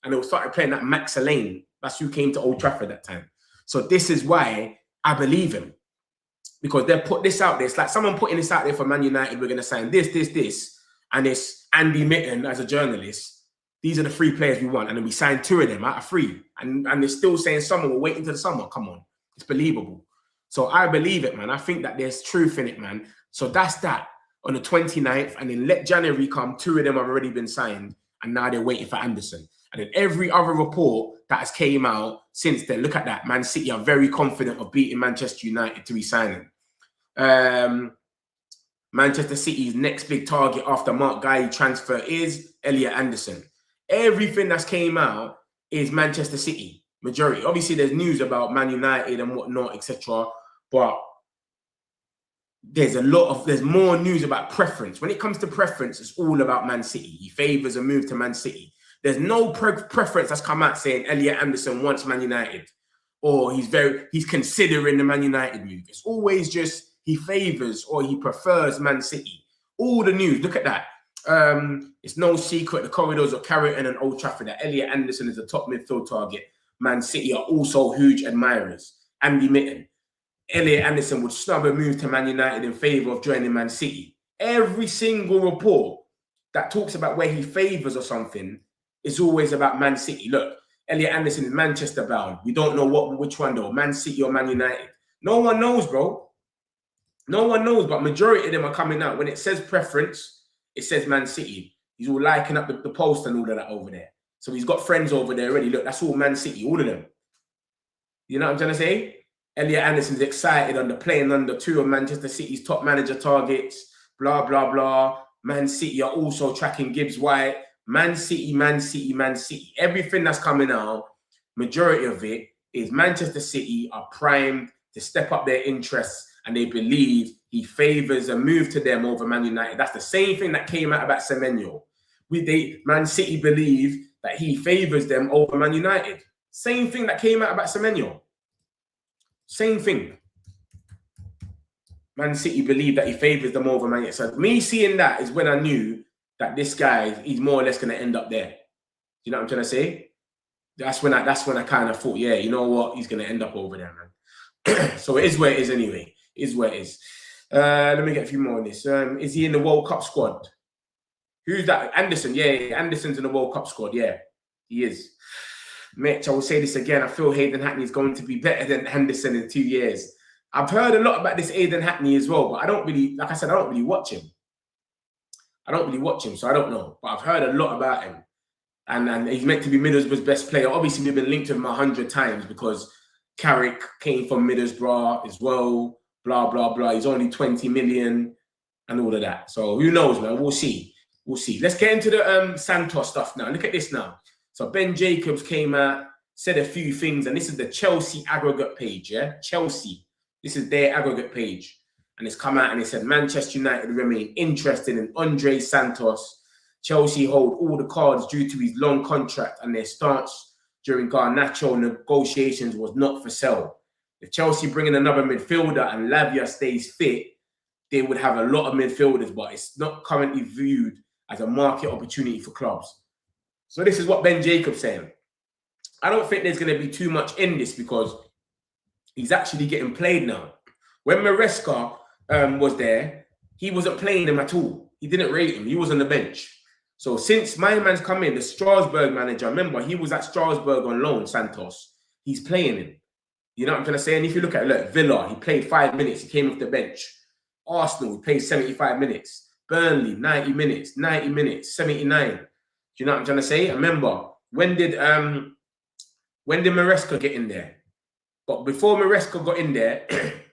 And they started playing that Max Lane. That's who came to Old Trafford that time. So this is why I believe him. Because they put this out there. It's like someone putting this out there for Man United. We're going to sign this. And it's Andy Mitten as a journalist. These are the 3 players we want. And then we signed 2 of them out of 3. And they're still saying summer. We're waiting till the summer. Come on. It's believable. So I believe it, man. I think that there's truth in it, man. So that's that on the 29th. And then let January come. 2 of them have already been signed. And now they're waiting for Anderson. And then every other report that has came out since then, look at that. Man City are very confident of beating Manchester United to re-sign him. Manchester City's next big target after Mark Guy transfer is Elliot Anderson. Everything that's came out is Manchester City, majority. Obviously, there's news about Man United and whatnot, etc. But there's more news about preference. When it comes to preference, it's all about Man City. He favours a move to Man City. There's no preference that's come out saying Elliot Anderson wants Man United or he's considering the Man United move. It's always just he favours or he prefers Man City. All the news, look at that. It's no secret the corridors of Carrington and Old Trafford that Elliot Anderson is a top midfield target. Man City are also huge admirers. Andy Mitten. Elliot Anderson would snub a move to Man United in favour of joining Man City. Every single report that talks about where he favours or something is always about Man City. Look, Elliot Anderson is Manchester bound. We don't know which one though, Man City or Man United. No one knows, bro. No one knows, but majority of them are coming out. When it says preference, it says Man City. He's all liking up the post and all of that over there. So he's got friends over there already. Look, that's all Man City, all of them. You know what I'm trying to say? Elliot Anderson's excited under playing under 2 of Manchester City's top manager targets, blah, blah, blah. Man City are also tracking Gibbs White. Man City, Man City, Man City. Everything that's coming out, majority of it is Manchester City are primed to step up their interests, and they believe he favours a move to them over Man United. That's the same thing that came out about Semenyo. Man City believe that he favours them over Man United. Same thing that came out about Semenyo. Same thing. Man City believe that he favours them over Man United. So me seeing that is when I knew that this guy, he's more or less going to end up there. You know what I'm trying to say? That's when I kind of thought, yeah, you know what? He's going to end up over there, man. So it is where it is anyway. It is where it is. Let me get a few more on this. Is he in the World Cup squad? Who's that? Anderson. Yeah, Anderson's in the World Cup squad. Yeah, he is. Mitch, I will say this again. I feel Hayden Hackney is going to be better than Henderson in 2 years. I've heard a lot about this Hayden Hackney as well, but I don't really, like I said, I don't really watch him. So I don't know. But I've heard a lot about him. And he's meant to be Middlesbrough's best player. Obviously, we've been linked to him 100 times because Carrick came from Middlesbrough as well, blah, blah, blah. He's only 20 million and all of that. So who knows, man? We'll see. We'll see. Let's get into the Santos stuff now. Look at this now. So Ben Jacobs came out, said a few things, and this is the Chelsea aggregate page, yeah? Chelsea. This is their aggregate page. And it's come out and it said, Manchester United remain interested in Andre Santos. Chelsea hold all the cards due to his long contract, and their stance during Garnacho negotiations was not for sale. If Chelsea bring in another midfielder and Lavia stays fit, they would have a lot of midfielders, but it's not currently viewed as a market opportunity for clubs. So this is what Ben Jacobs saying. I don't think there's going to be too much in this because he's actually getting played now. When Maresca was there, he wasn't playing him at all. He didn't rate him. He was on the bench. So since my man's come in, the Strasbourg manager, remember, he was at Strasbourg on loan, Santos. He's playing him. You know what I'm trying to say? And if you look at, look, Villa, he played 5 minutes. He came off the bench. Arsenal, he played 75 minutes. Burnley, 90 minutes, 90 minutes, 79. Do you know what I'm trying to say? I remember, when did Maresca get in there? But before Maresca got in there,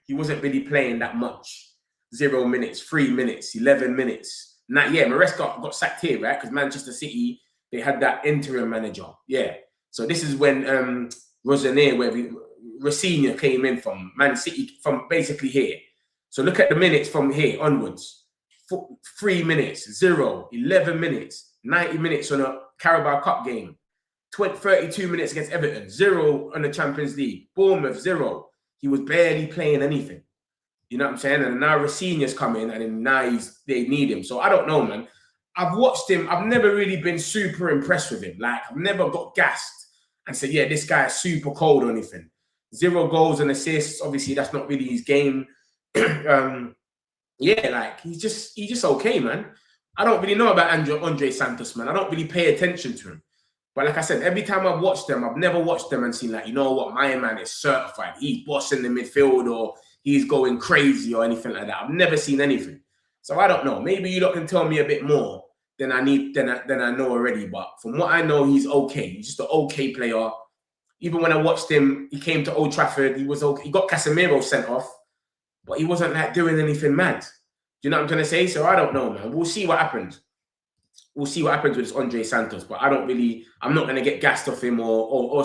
he wasn't really playing that much. 0 minutes, 3 minutes, 11 minutes. Maresca got sacked here, right? Because Manchester City, they had that interim manager. Yeah. So this is when Rossoneri, where Rossini came in from Man City, from basically here. So look at the minutes from here onwards. 3 minutes, 0, 11 minutes, 90 minutes on a Carabao Cup game, 32 minutes against Everton, 0 on the Champions League, Bournemouth, 0. He was barely playing anything. You know what I'm saying? And now Rossini's coming, and then now they need him. So I don't know, man. I've watched him. I've never really been super impressed with him. Like, I've never got gassed and said, yeah, this guy is super cold or anything. 0 goals and assists. Obviously, that's not really his game. Yeah, like, he's just okay, man. I don't really know about Andre Santos, man. I don't really pay attention to him. But like I said, every time I've watched them, I've never watched them and seen, like, you know what, my man is certified. He's bossing the midfield, or he's going crazy or anything like that. I've never seen anything. So I don't know. Maybe you lot can tell me a bit more than I know already. But from what I know, he's okay. He's just an okay player. Even when I watched him, he came to Old Trafford. He was okay. He got Casemiro sent off, but he wasn't like doing anything mad. Do you know what I'm trying to say? So I don't know, man. We'll see what happens. We'll see what happens with this Andre Santos. But I'm not going to get gassed off him or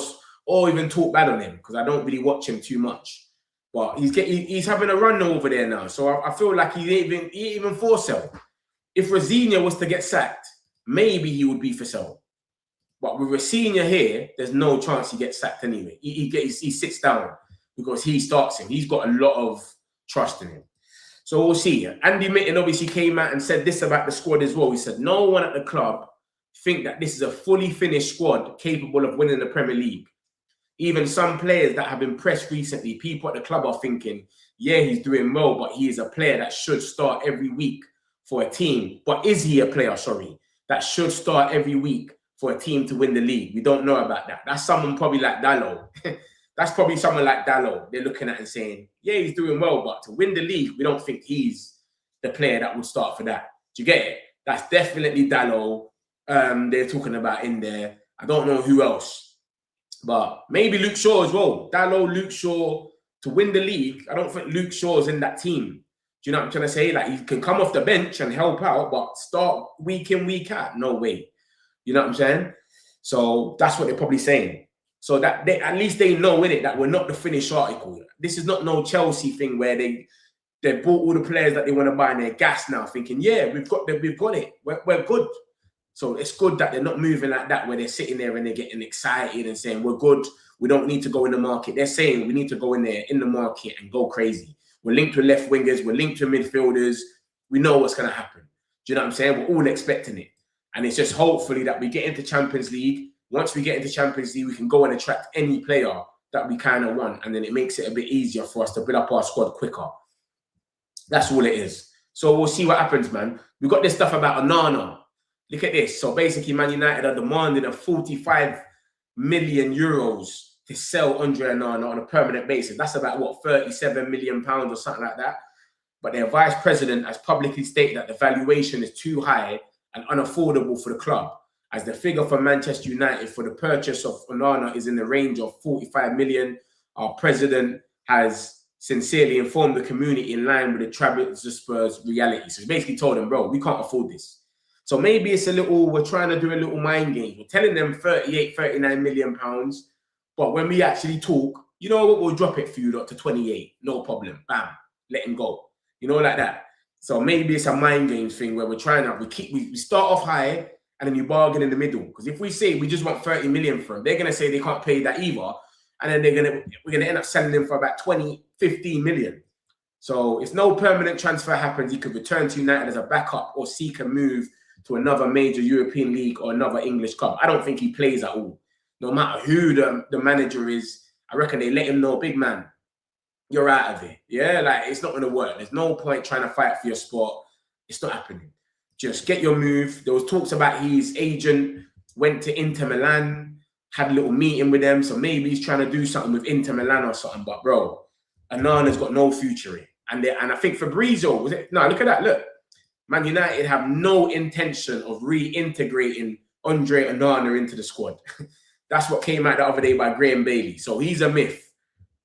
even talk bad on him, because I don't really watch him too much. But he's having a run over there now. So I feel like he ain't even for sale. If Rosinha was to get sacked, maybe he would be for sale. But with Rosinha here, there's no chance he gets sacked anyway. He sits down because he starts him. He's got a lot of trust in him. So we'll see. Andy Mitten obviously came out and said this about the squad as well. He said, no one at the club think that this is a fully finished squad capable of winning the Premier League. Even some players that have impressed recently, people at the club are thinking, yeah, he's doing well, but he is a player that should start every week for a team. But is he a player, that should start every week for a team to win the league? We don't know about that. That's someone probably like Dalot. That's probably someone like Dalot. They're looking at and saying, yeah, he's doing well, but to win the league, we don't think he's the player that would start for that. Do you get it? That's definitely Dalot. They're talking about in there. I don't know who else. But maybe Luke Shaw as well. Dalot, Luke Shaw, to win the league. I don't think Luke Shaw's in that team. Do you know what I'm trying to say? Like, he can come off the bench and help out, but start week in, week out. No way. You know what I'm saying? So that's what they're probably saying. So that at least they know in it that we're not the finished article. This is not no Chelsea thing where they bought all the players that they want to buy and they're gassed now, thinking, yeah, we've got it. We're good. So it's good that they're not moving like that, where they're sitting there and they're getting excited and saying, we're good. We don't need to go in the market. They're saying we need to go in there in the market and go crazy. We're linked to left wingers. We're linked to midfielders. We know what's going to happen. Do you know what I'm saying? We're all expecting it. And it's just hopefully that we get into Champions League. Once we get into Champions League, we can go and attract any player that we kind of want. And then it makes it a bit easier for us to build up our squad quicker. That's all it is. So we'll see what happens, man. We got this stuff about Onana. Look at this. So basically, Man United are demanding a 45 million euros to sell Andre Onana on a permanent basis. That's about, what, 37 million pounds or something like that. But their vice president has publicly stated that the valuation is too high and unaffordable for the club, as the figure for Manchester United for the purchase of Onana is in the range of 45 million. Our president has sincerely informed the community in line with the Trabzonspor reality. So he's basically told them, bro, we can't afford this. So maybe it's we're trying to do a little mind game. We're telling them 38, 39 million pounds. But when we actually talk, you know what, we'll drop it for you to 28. No problem. Bam. Let him go. You know, like that. So maybe it's a mind game thing where we're trying to, we start off high and then you bargain in the middle. Because if we say we just want 30 million for him, they're going to say they can't pay that either. And then we're going to end up selling him for about 20, 15 million. So if no permanent transfer happens, he could return to United as a backup or seek a move to another major European league or another English club. I don't think he plays at all. No matter who the manager is, I reckon they let him know, big man, you're out of it. Yeah, like, it's not going to work. There's no point trying to fight for your spot. It's not happening. Just get your move. There was talks about his agent went to Inter Milan, had a little meeting with them. So maybe he's trying to do something with Inter Milan or something. But, bro, Onana's got no future in. And I think Fabrizio, was it? No, look at that. Look. Man United have no intention of reintegrating Andre Onana into the squad. That's what came out the other day by Graham Bailey. So he's a myth.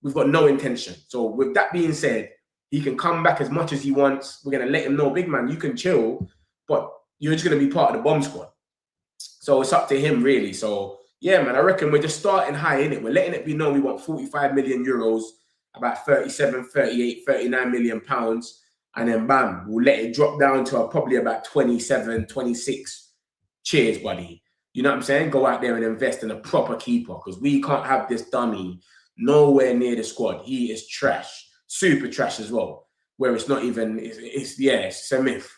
We've got no intention. So with that being said, he can come back as much as he wants. We're going to let him know, big man, you can chill, but you're just going to be part of the bomb squad. So it's up to him, really. So, yeah, man, I reckon we're just starting high, innit? We're letting it be known we want 45 million euros, about 37, 38, 39 million pounds. And then, bam, we'll let it drop down to probably about 27, 26. Cheers, buddy. You know what I'm saying? Go out there and invest in a proper keeper, because we can't have this dummy nowhere near the squad. He is trash. Super trash as well. Where it's not even, it's a myth.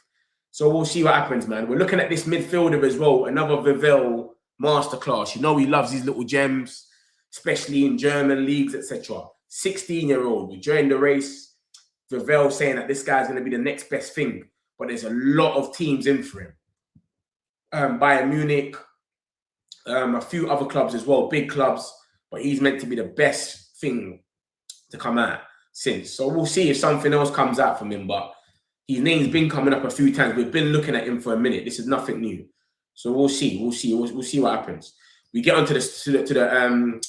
So we'll see what happens, man. We're looking at this midfielder as well. Another Vivel masterclass. You know he loves these little gems, especially in German leagues, etc. 16-year-old. We joined the race. Vivel saying that this guy's going to be the next best thing. But there's a lot of teams in for him. Bayern Munich, a few other clubs as well, big clubs. But he's meant to be the best thing to come out since. So we'll see if something else comes out from him. But his name's been coming up a few times. We've been looking at him for a minute. This is nothing new. So we'll see. We'll see what happens. We get onto the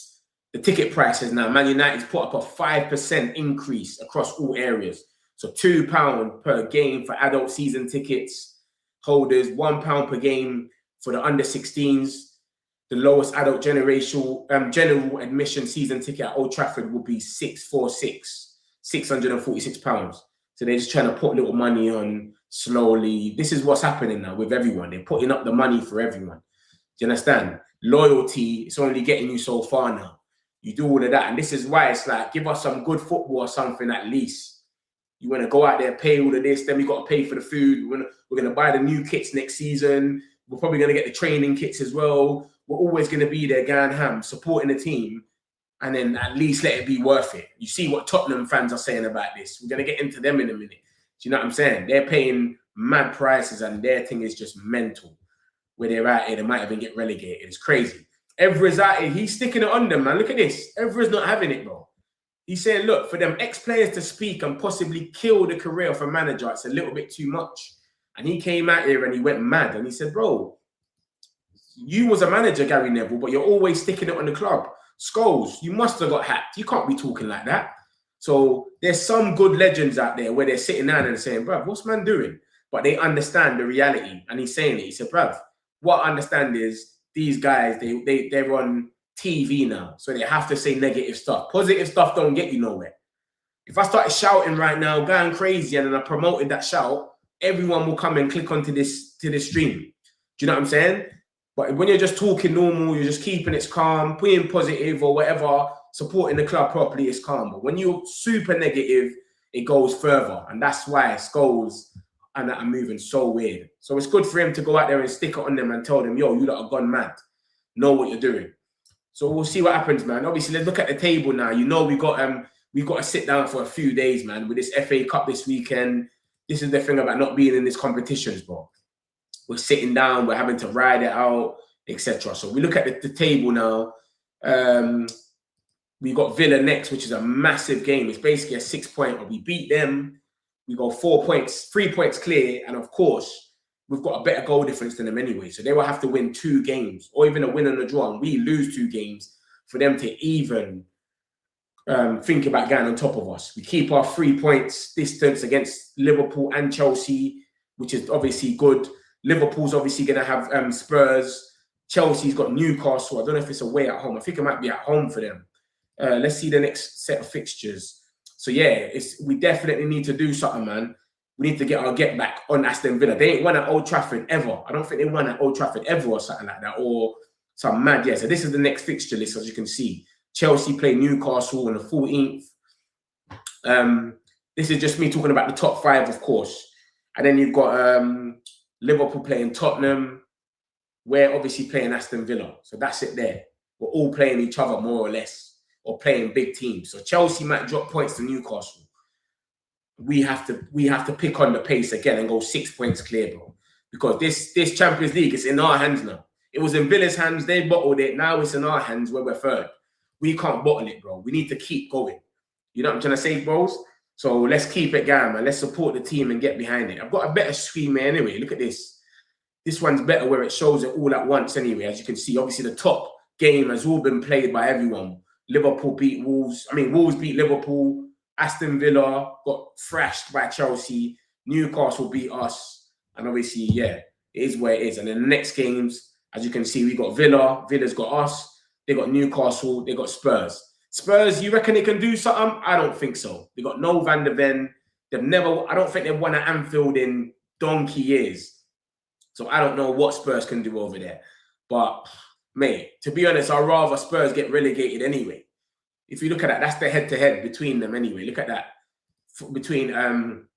ticket prices now. Man United's put up a 5% increase across all areas. So £2 per game for adult season tickets holders, £1 per game for the under 16s. The lowest adult general admission season ticket at Old Trafford will be £646. So they're just trying to put little money on slowly. This is what's happening now with everyone. They're putting up the money for everyone. Do you understand? Loyalty, it's only getting you so far now. You do all of that. And this is why it's like, give us some good football or something at least. You want to go out there, pay all of this, then we got to pay for the food. We're going to buy the new kits next season. We're probably going to get the training kits as well. We're always going to be there, going ham, supporting the team. And then at least let it be worth it. You see what Tottenham fans are saying about this. We're going to get into them in a minute. Do you know what I'm saying? They're paying mad prices and their thing is just mental. Where they're at here, they might even get relegated. It's crazy. Evra's out here. He's sticking it on them, man. Look at this. Evra's not having it, bro. He's saying, look, for them ex-players to speak and possibly kill the career of a manager, it's a little bit too much. And he came out here and he went mad. And he said, bro, you was a manager, Gary Neville, but you're always sticking it on the club. Scholes, you must have got hacked. You can't be talking like that. So there's some good legends out there where they're sitting down and saying, bruv, what's man doing? But they understand the reality. And he's saying it. He said, bruv, what I understand is these guys, they're on TV now, so they have to say negative stuff. Positive stuff don't get you nowhere. If I started shouting right now, going crazy, and then I promoted that shout, everyone will come and click onto this stream. Do you know what I'm saying? But when you're just talking normal, you're just keeping it calm, being positive or whatever, supporting the club properly, it's calm. But when you're super negative, it goes further, and that's why Scholes and that are moving so weird. So it's good for him to go out there and stick it on them and tell them, yo, you lot have gone mad. Know what you're doing. So we'll see what happens, man. Obviously, let's look at the table now. You know, we've got to sit down for a few days, man, with this FA Cup this weekend. This is the thing about not being in these competitions, bro. We're sitting down, we're having to ride it out, etc. So we look at the table now. We got Villa next, which is a massive game. It's basically a 6-pointer. We beat them. We go 4 points, 3 points clear. And of course, we've got a better goal difference than them anyway. So they will have to win 2 games or even a win and a draw. And we lose 2 games for them to even think about going on top of us. We keep our 3 points distance against Liverpool and Chelsea, which is obviously good. Liverpool's obviously going to have Spurs. Chelsea's got Newcastle. I don't know if it's away at home. I think it might be at home for them. Let's see the next set of fixtures. So yeah, we definitely need to do something, man. We need to get our get back on Aston Villa. They ain't won at Old Trafford ever. I don't think they won at Old Trafford ever or something like that, or some mad. Yeah, so this is the next fixture list, as you can see. Chelsea play Newcastle on the 14th. This is just me talking about the top 5, of course. And then you've got Liverpool playing Tottenham. We're obviously playing Aston Villa. So that's it there. We're all playing each other more or less, or playing big teams. So Chelsea might drop points to Newcastle. We have to pick on the pace again and go 6 points clear, bro. Because this Champions League is in our hands now. It was in Villa's hands. They bottled it. Now it's in our hands where we're third. We can't bottle it, bro. We need to keep going. You know what I'm trying to say, bros? So let's keep it going, man. Let's support the team and get behind it. I've got a better screen here anyway. Look at this. This one's better where it shows it all at once anyway. As you can see, obviously the top game has all been played by everyone. Liverpool beat Wolves. Wolves beat Liverpool. Aston Villa got thrashed by Chelsea. Newcastle beat us. And obviously, yeah, it is where it is. And then the next games, as you can see, we got Villa. Villa's got us. They got Newcastle. They got Spurs. Spurs, you reckon they can do something? I don't think so. They got no Van der Ven. I don't think they've won at Anfield in donkey years. So I don't know what Spurs can do over there. But, mate, to be honest, I'd rather Spurs get relegated anyway. If you look at that, that's the head-to-head between them anyway. Look at that. Between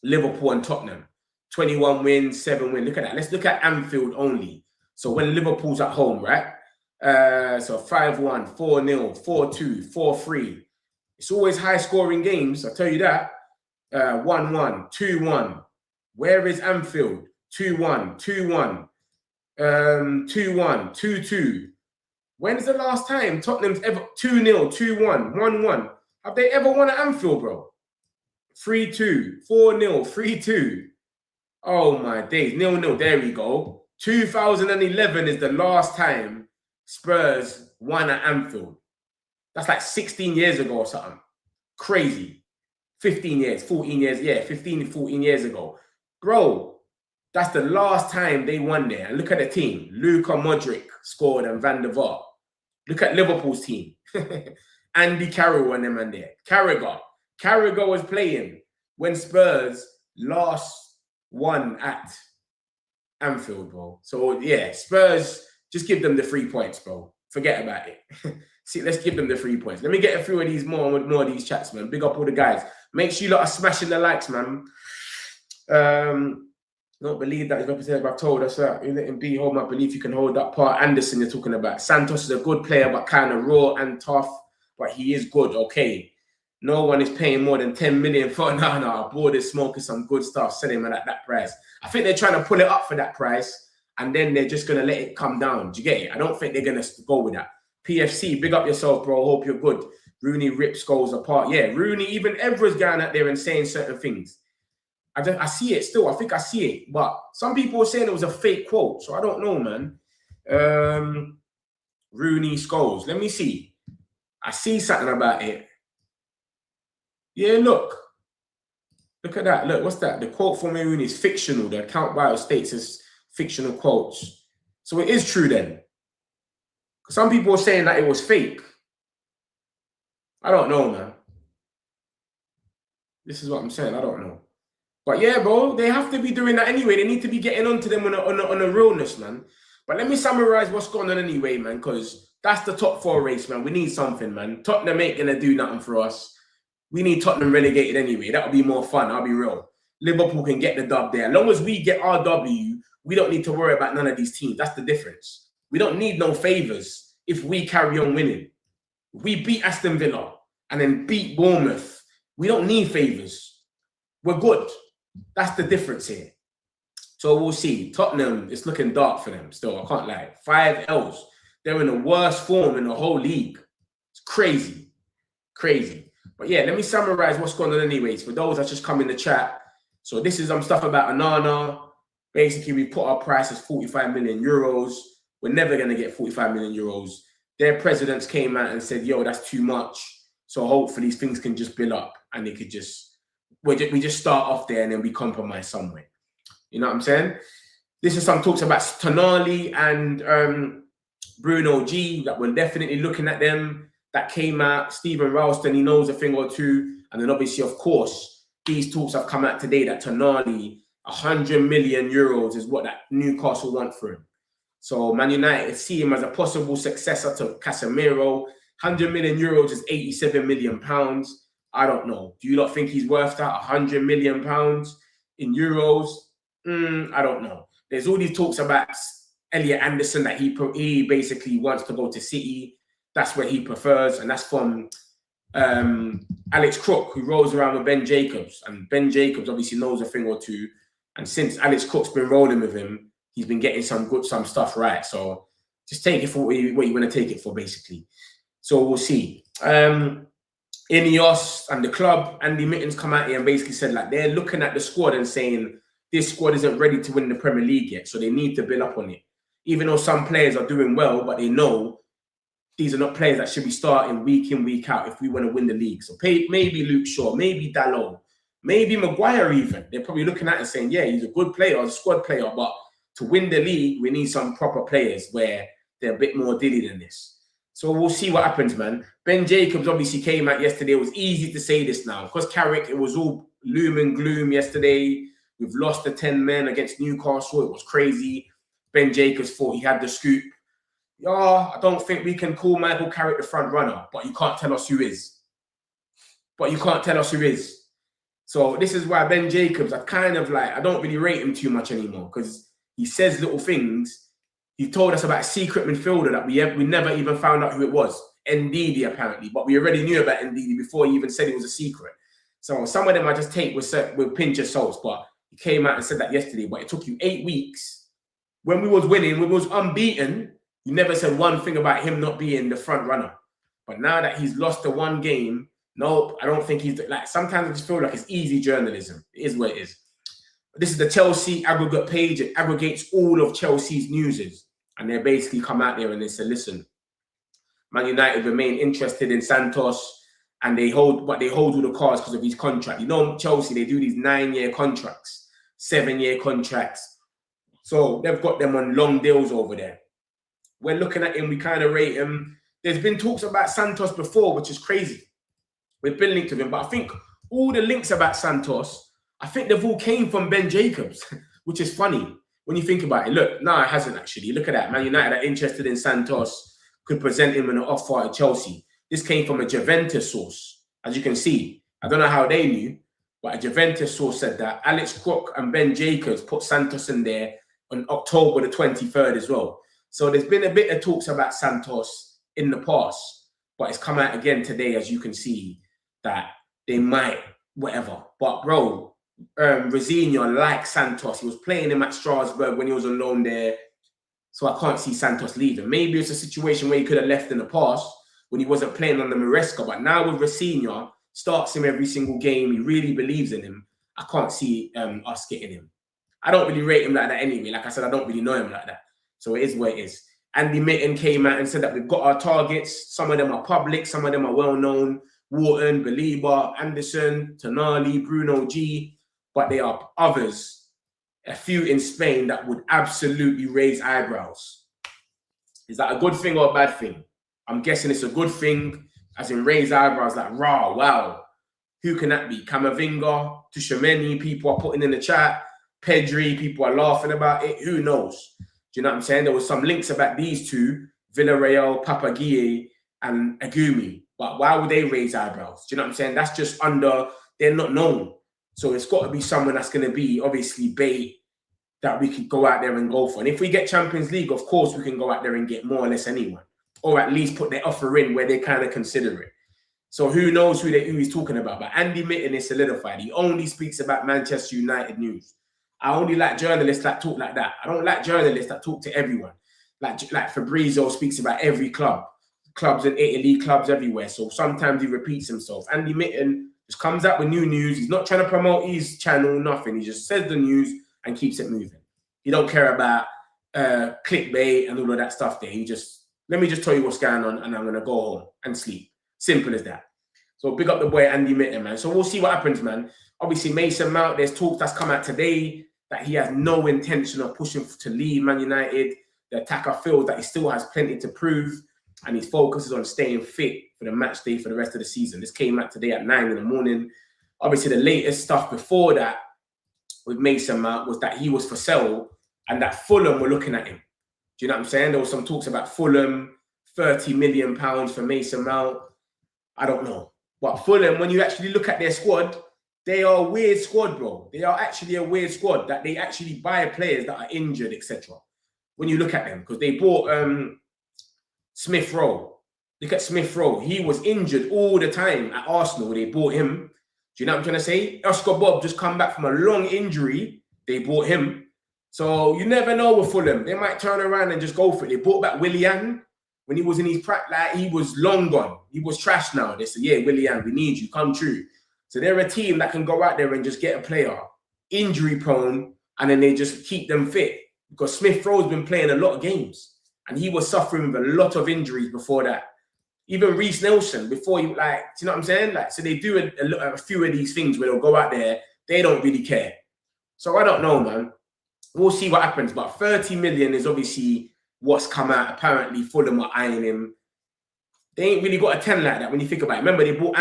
Liverpool and Tottenham. 21 wins, 7 wins. Look at that. Let's look at Anfield only. So when Liverpool's at home, right? So 5-1, 4-0, 4-2, 4-3. It's always high-scoring games, I'll tell you that. 1-1, 2-1. Where is Anfield? 2-1, 2-1. 2-1, 2-2. When's the last time Tottenham's ever 2-0, 2-1, 1-1? Have they ever won at Anfield, bro? 3-2, 4-0, 3-2. Oh my days, 0-0. There we go. 2011 is the last time Spurs won at Anfield. That's like 16 years ago or something. Crazy. 15 years, 14 years. Yeah, 15, 14 years ago. Bro, that's the last time they won there. And look at the team. Luka Modric scored and Van der Vaart. Look at Liverpool's team. Andy Carroll and them and there. Carragher was playing when Spurs last won at Anfield, bro. So, yeah, Spurs, just give them the 3 points, bro. Forget about it. See, let's give them the 3 points. Let me get a few of these more of these chats, man. Big up all the guys. Make sure you lot are smashing the likes, man. Don't believe that. I've told us that. You let him be, hold my belief. You can hold that part. Anderson, you're talking about. Santos is a good player, but kind of raw and tough. But he is good. Okay. No one is paying more than 10 million for no. Our board is smoking some good stuff. Selling him at that price. I think they're trying to pull it up for that price, and then they're just gonna let it come down. Do you get it? I don't think they're gonna go with that. PFC, big up yourself, bro. Hope you're good. Rooney rips goals apart. Yeah, Rooney, even Evra's going out there and saying certain things. I see it still. I think I see it. But some people are saying it was a fake quote. So I don't know, man. Rooney scores. Let me see. I see something about it. Yeah, look. Look at that. Look, what's that? The quote from Rooney is fictional. The account bio states as fictional quotes. So it is true then. Some people are saying that it was fake. I don't know, man. This is what I'm saying. I don't know. But yeah, bro, they have to be doing that anyway. They need to be getting onto them on a realness, man. But let me summarize what's going on anyway, man, because that's the top 4 race, man. We need something, man. Tottenham ain't going to do nothing for us. We need Tottenham relegated anyway. That'll be more fun. I'll be real. Liverpool can get the dub there. As long as we get our W, we don't need to worry about none of these teams. That's the difference. We don't need no favours if we carry on winning. If we beat Aston Villa and then beat Bournemouth, we don't need favours. We're good. That's the difference here. So we'll see. Tottenham, it's looking dark for them still. I can't lie. 5 L's. They're in the worst form in the whole league. It's crazy. Crazy. But yeah, let me summarize what's going on anyways. For those that just come in the chat. So this is some stuff about Onana. Basically, we put our price as 45 million euros. We're never going to get 45 million euros. Their presidents came out and said, yo, that's too much. So hopefully things can just build up and they could just, we just start off there and then we compromise somewhere. You know what I'm saying? This is some talks about Tonali and Bruno G that we're definitely looking at them. That came out. Stephen Ralston, he knows a thing or two. And then obviously, of course, these talks have come out today that Tonali, 100 million euros is what that Newcastle want for him. So Man United see him as a possible successor to Casemiro. 100 million euros is 87 million pounds. I don't know. Do you not think he's worth that? 100 million pounds in euros? I don't know. There's all these talks about Elliot Anderson that he basically wants to go to City. That's where he prefers. And that's from Alex Crook, who rolls around with Ben Jacobs. And Ben Jacobs obviously knows a thing or two. And since Alex Crook's been rolling with him, he's been getting some stuff right. So just take it for what you want to take it for, basically. So we'll see. Ineos and the club, Andy Mitten's come out here and basically said like they're looking at the squad and saying this squad isn't ready to win the Premier League yet. So they need to build up on it. Even though some players are doing well, but they know these are not players that should be starting week in, week out if we want to win the league. So maybe Luke Shaw, maybe Dalot, maybe Maguire even. They're probably looking at it and saying, yeah, he's a good player, a squad player, but to win the league, we need some proper players where they're a bit more dilly than this. So we'll see what happens, man. Ben Jacobs obviously came out yesterday. It was easy to say this now. Because Carrick, it was all gloom and gloom yesterday. We've lost the 10 men against Newcastle. It was crazy. Ben Jacobs thought he had the scoop. Yeah, I don't think we can call Michael Carrick the front runner, but you can't tell us who is. So this is why Ben Jacobs, I don't really rate him too much anymore because he says little things. He told us about a secret midfielder that we never even found out who it was. Ndidi, apparently. But we already knew about Ndidi before he even said it was a secret. So some of them I just take with pinch of salts. But he came out and said that yesterday. But it took you 8 weeks. When we was winning, when we was unbeaten, you never said one thing about him not being the front runner. But now that he's lost the one game, nope, I don't think he's... Like, sometimes I just feel like it's easy journalism. It is what it is. This is the Chelsea aggregate page. It aggregates all of Chelsea's newses. And they basically come out there and they say, listen, Man United remain interested in Santos and they hold all the cards because of his contract. You know, Chelsea, they do these 9-year contracts, 7-year contracts. So they've got them on long deals over there. We're looking at him, we kind of rate him. There's been talks about Santos before, which is crazy. We've been linked to him, but I think all the links about Santos, I think they've all came from Ben Jacobs, which is funny. When you think about it, look, no, it hasn't actually. Look at that. Man United are interested in Santos, could present him an offer at Chelsea. This came from a Juventus source, as you can see. I don't know how they knew, but a Juventus source said that Alex Crook and Ben Jacobs put Santos in there on October the 23rd as well. So there's been a bit of talks about Santos in the past, but it's come out again today, as you can see, that they might, whatever. But bro, Rosenior likes Santos. He was playing him at Strasbourg when he was on loan there. So I can't see Santos leaving. Maybe it's a situation where he could have left in the past when he wasn't playing under Maresca. But now with Rosenior, starts him every single game. He really believes in him. I can't see us getting him. I don't really rate him like that anyway. Like I said, I don't really know him like that. So it is what it is. Andy Mitten came out and said that we've got our targets. Some of them are public. Some of them are well-known. Wharton, Belieber, Anderson, Tonali, Bruno G. But there are others, a few in Spain that would absolutely raise eyebrows. Is that a good thing or a bad thing? I'm guessing it's a good thing, as in raise eyebrows, like, rah, wow. Who can that be? Camavinga, Tchouaméni, people are putting in the chat. Pedri, people are laughing about it. Who knows? Do you know what I'm saying? There was some links about these two, Villarreal, Papagueye, and Agumi. But why would they raise eyebrows? Do you know what I'm saying? That's just they're not known. So it's got to be someone that's going to be, obviously, bait that we could go out there and go for. And if we get Champions League, of course, we can go out there and get more or less anyone. Or at least put their offer in where they kind of consider it. So who knows who he's talking about. But Andy Mitten is solidified. He only speaks about Manchester United news. I only like journalists that talk like that. I don't like journalists that talk to everyone. Like Fabrizio speaks about every club. Clubs in Italy, clubs everywhere. So sometimes he repeats himself. Andy Mitten just comes out with new news. He's not trying to promote his channel, nothing. He just says the news and keeps it moving. He don't care about clickbait and all of that stuff there. Let me just tell you what's going on and I'm going to go home and sleep. Simple as that. So big up the boy Andy Mitten, man. So we'll see what happens, man. Obviously, Mason Mount, there's talk that's come out today that he has no intention of pushing to leave Man United. The attacker feels that he still has plenty to prove and his focus is on staying fit for the match day for the rest of the season. This came out today at 9 in the morning. Obviously, the latest stuff before that with Mason Mount was that he was for sale and that Fulham were looking at him. Do you know what I'm saying? There was some talks about Fulham, £30 million for Mason Mount. I don't know. But Fulham, when you actually look at their squad, they are a weird squad, bro. They are actually a weird squad that they actually buy players that are injured, etc. When you look at them, because they bought Smith Rowe. Look at Smith Rowe. He was injured all the time at Arsenal. They bought him. Do you know what I'm trying to say? Oscar Bob just come back from a long injury. They bought him. So you never know with Fulham. They might turn around and just go for it. They bought back Willian. When he was in his practice, like, he was long gone. He was trash now. They said, yeah, Willian, we need you. Come true. So they're a team that can go out there and just get a player injury prone and then they just keep them fit. Because Smith Rowe's been playing a lot of games and he was suffering with a lot of injuries before that. Even Reece Nelson, before you, like, do you know what I'm saying? Like, so they do a few of these things where they'll go out there, they don't really care. So I don't know, man. We'll see what happens. But 30 million is obviously what's come out. Apparently, Fulham are eyeing him. They ain't really got a 10 like that when you think about it. Remember, they bought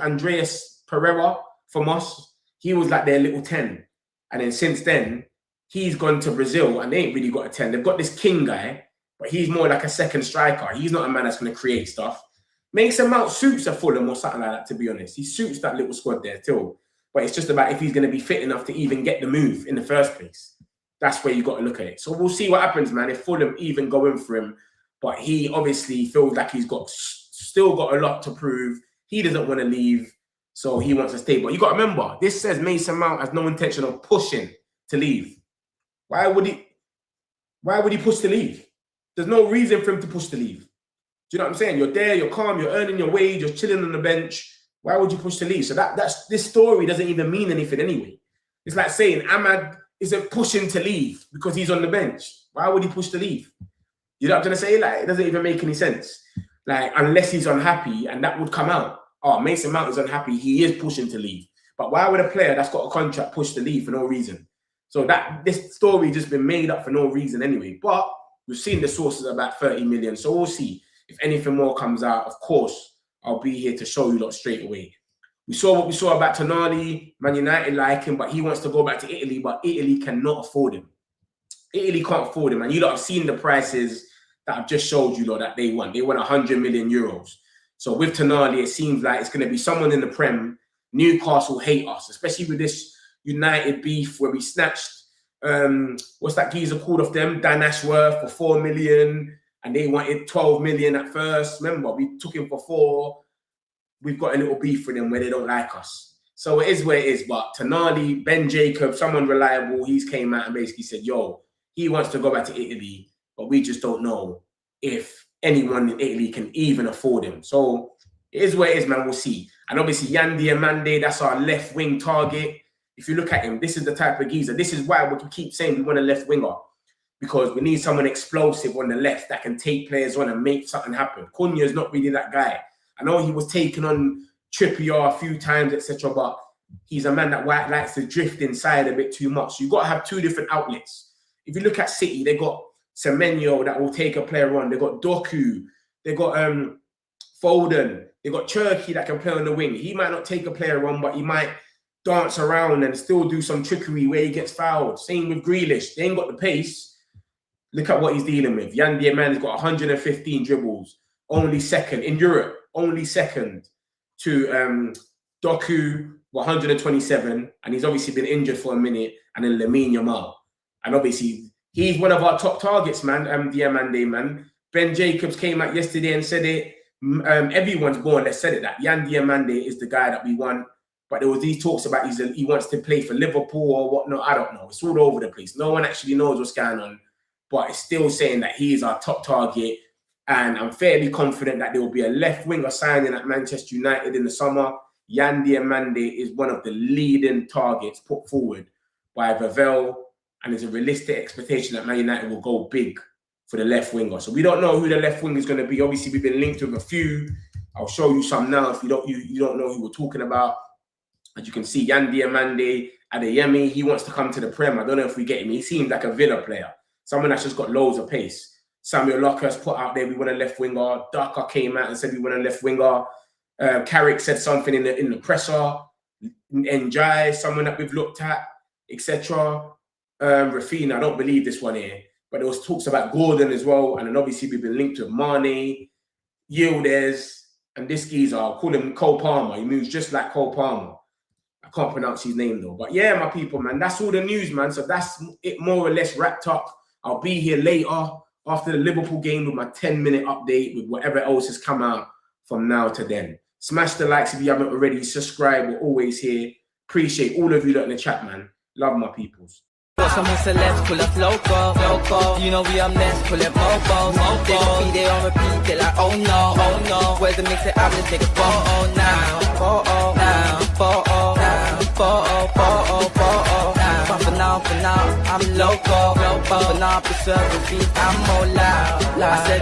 Andreas Pereira from us. He was like their little 10. And then since then, he's gone to Brazil and they ain't really got a 10. They've got this King guy, but he's more like a second striker. He's not a man that's going to create stuff. Mason Mount suits a Fulham or something like that, to be honest. He suits that little squad there too. But it's just about if he's going to be fit enough to even get the move in the first place. That's where you got to look at it. So we'll see what happens, man, if Fulham even go in for him. But he obviously feels like he's still got a lot to prove. He doesn't want to leave, so he wants to stay. But you got to remember, this says Mason Mount has no intention of pushing to leave. Why would he push to leave? There's no reason for him to push to leave. Do you know what I'm saying? You're there, you're calm, you're earning your wage, you're chilling on the bench. Why would you push to leave? So this story doesn't even mean anything anyway. It's like saying Ahmad isn't pushing to leave because he's on the bench. Why would he push to leave? You know what I'm trying to say? Like, it doesn't even make any sense. Like, unless he's unhappy, and that would come out. Oh, Mason Mount is unhappy. He is pushing to leave. But why would a player that's got a contract push to leave for no reason? So this story just been made up for no reason anyway. But we've seen the sources about 30 million. So we'll see. If anything more comes out, of course, I'll be here to show you lot straight away. We saw what we saw about Tonali. Man United like him, but he wants to go back to Italy, but Italy cannot afford him. Italy can't afford him. And you lot have seen the prices that I've just showed you lot that they want. They want 100 million euros. So with Tonali, it seems like it's going to be someone in the Prem. Newcastle hate us, especially with this United beef where we snatched, what's that geezer called off them? Dan Ashworth for 4 million. And they wanted 12 million at first. Remember, we took him for 4. We've got a little beef with them where they don't like us. So it is where it is. But Tonali, Ben Jacobs, someone reliable, he's came out and basically said, yo, he wants to go back to Italy, but we just don't know if anyone in Italy can even afford him. So it is where it is, man. We'll see. And obviously, Yandi Amande, that's our left wing target. If you look at him, this is the type of geezer. This is why we can keep saying we want a left winger, because we need someone explosive on the left that can take players on and make something happen. Cunha is not really that guy. I know he was taking on Trippier a few times, etc., but he's a man that likes to drift inside a bit too much. So you've got to have two different outlets. If you look at City, they got Semenyo that will take a player on. They got Doku. They got Foden. They got Cherky that can play on the wing. He might not take a player on, but he might dance around and still do some trickery where he gets fouled. Same with Grealish. They ain't got the pace. Look at what he's dealing with. Yan Diaman's got 115 dribbles. Only second in Europe. Only second to Doku, 127. And he's obviously been injured for a minute. And then Lamine Yamal. And obviously, he's one of our top targets, man. Diamande, man. Ben Jacobs came out yesterday and said it. Everyone's more or less said it, that Yan Diamande is the guy that we want. But there was these talks about he wants to play for Liverpool or whatnot. I don't know. It's all over the place. No one actually knows what's going on. But it's still saying that he is our top target. And I'm fairly confident that there will be a left winger signing at Manchester United in the summer. Yan Diamande is one of the leading targets put forward by Vavel. And there's a realistic expectation that Man United will go big for the left winger. So we don't know who the left winger is going to be. Obviously, we've been linked with a few. I'll show you some now if you don't know who we're talking about. As you can see, Yan Diamande, Adeyemi, he wants to come to the Prem. I don't know if we get him. He seems like a Villa player. Someone that's just got loads of pace. Samuel Locker's put out there, we want a left winger. Daka came out and said we want a left winger. Carrick said something in the presser. Njai, someone that we've looked at, etc. Rafina, I don't believe this one here, but there was talks about Gordon as well, and then obviously we've been linked to Mane, Yildiz, and this geezer, I'll call him Cole Palmer. He moves just like Cole Palmer. I can't pronounce his name though, but yeah, my people, man, that's all the news, man. So that's it, more or less wrapped up. I'll be here later after the Liverpool game with my 10-minute update with whatever else has come out from now to then. Smash the likes if you haven't already. Subscribe. We're always here. Appreciate all of you lot in the chat, man. Love my peoples. Got some celebs, pull up loco. You know we are next, pull up mobos. They gon' be there on repeat, they're like, oh no. Where's the mix it up, let's take a photo now. But for now, I'm loco. For now, preserve the beat, I'm more loud. I said,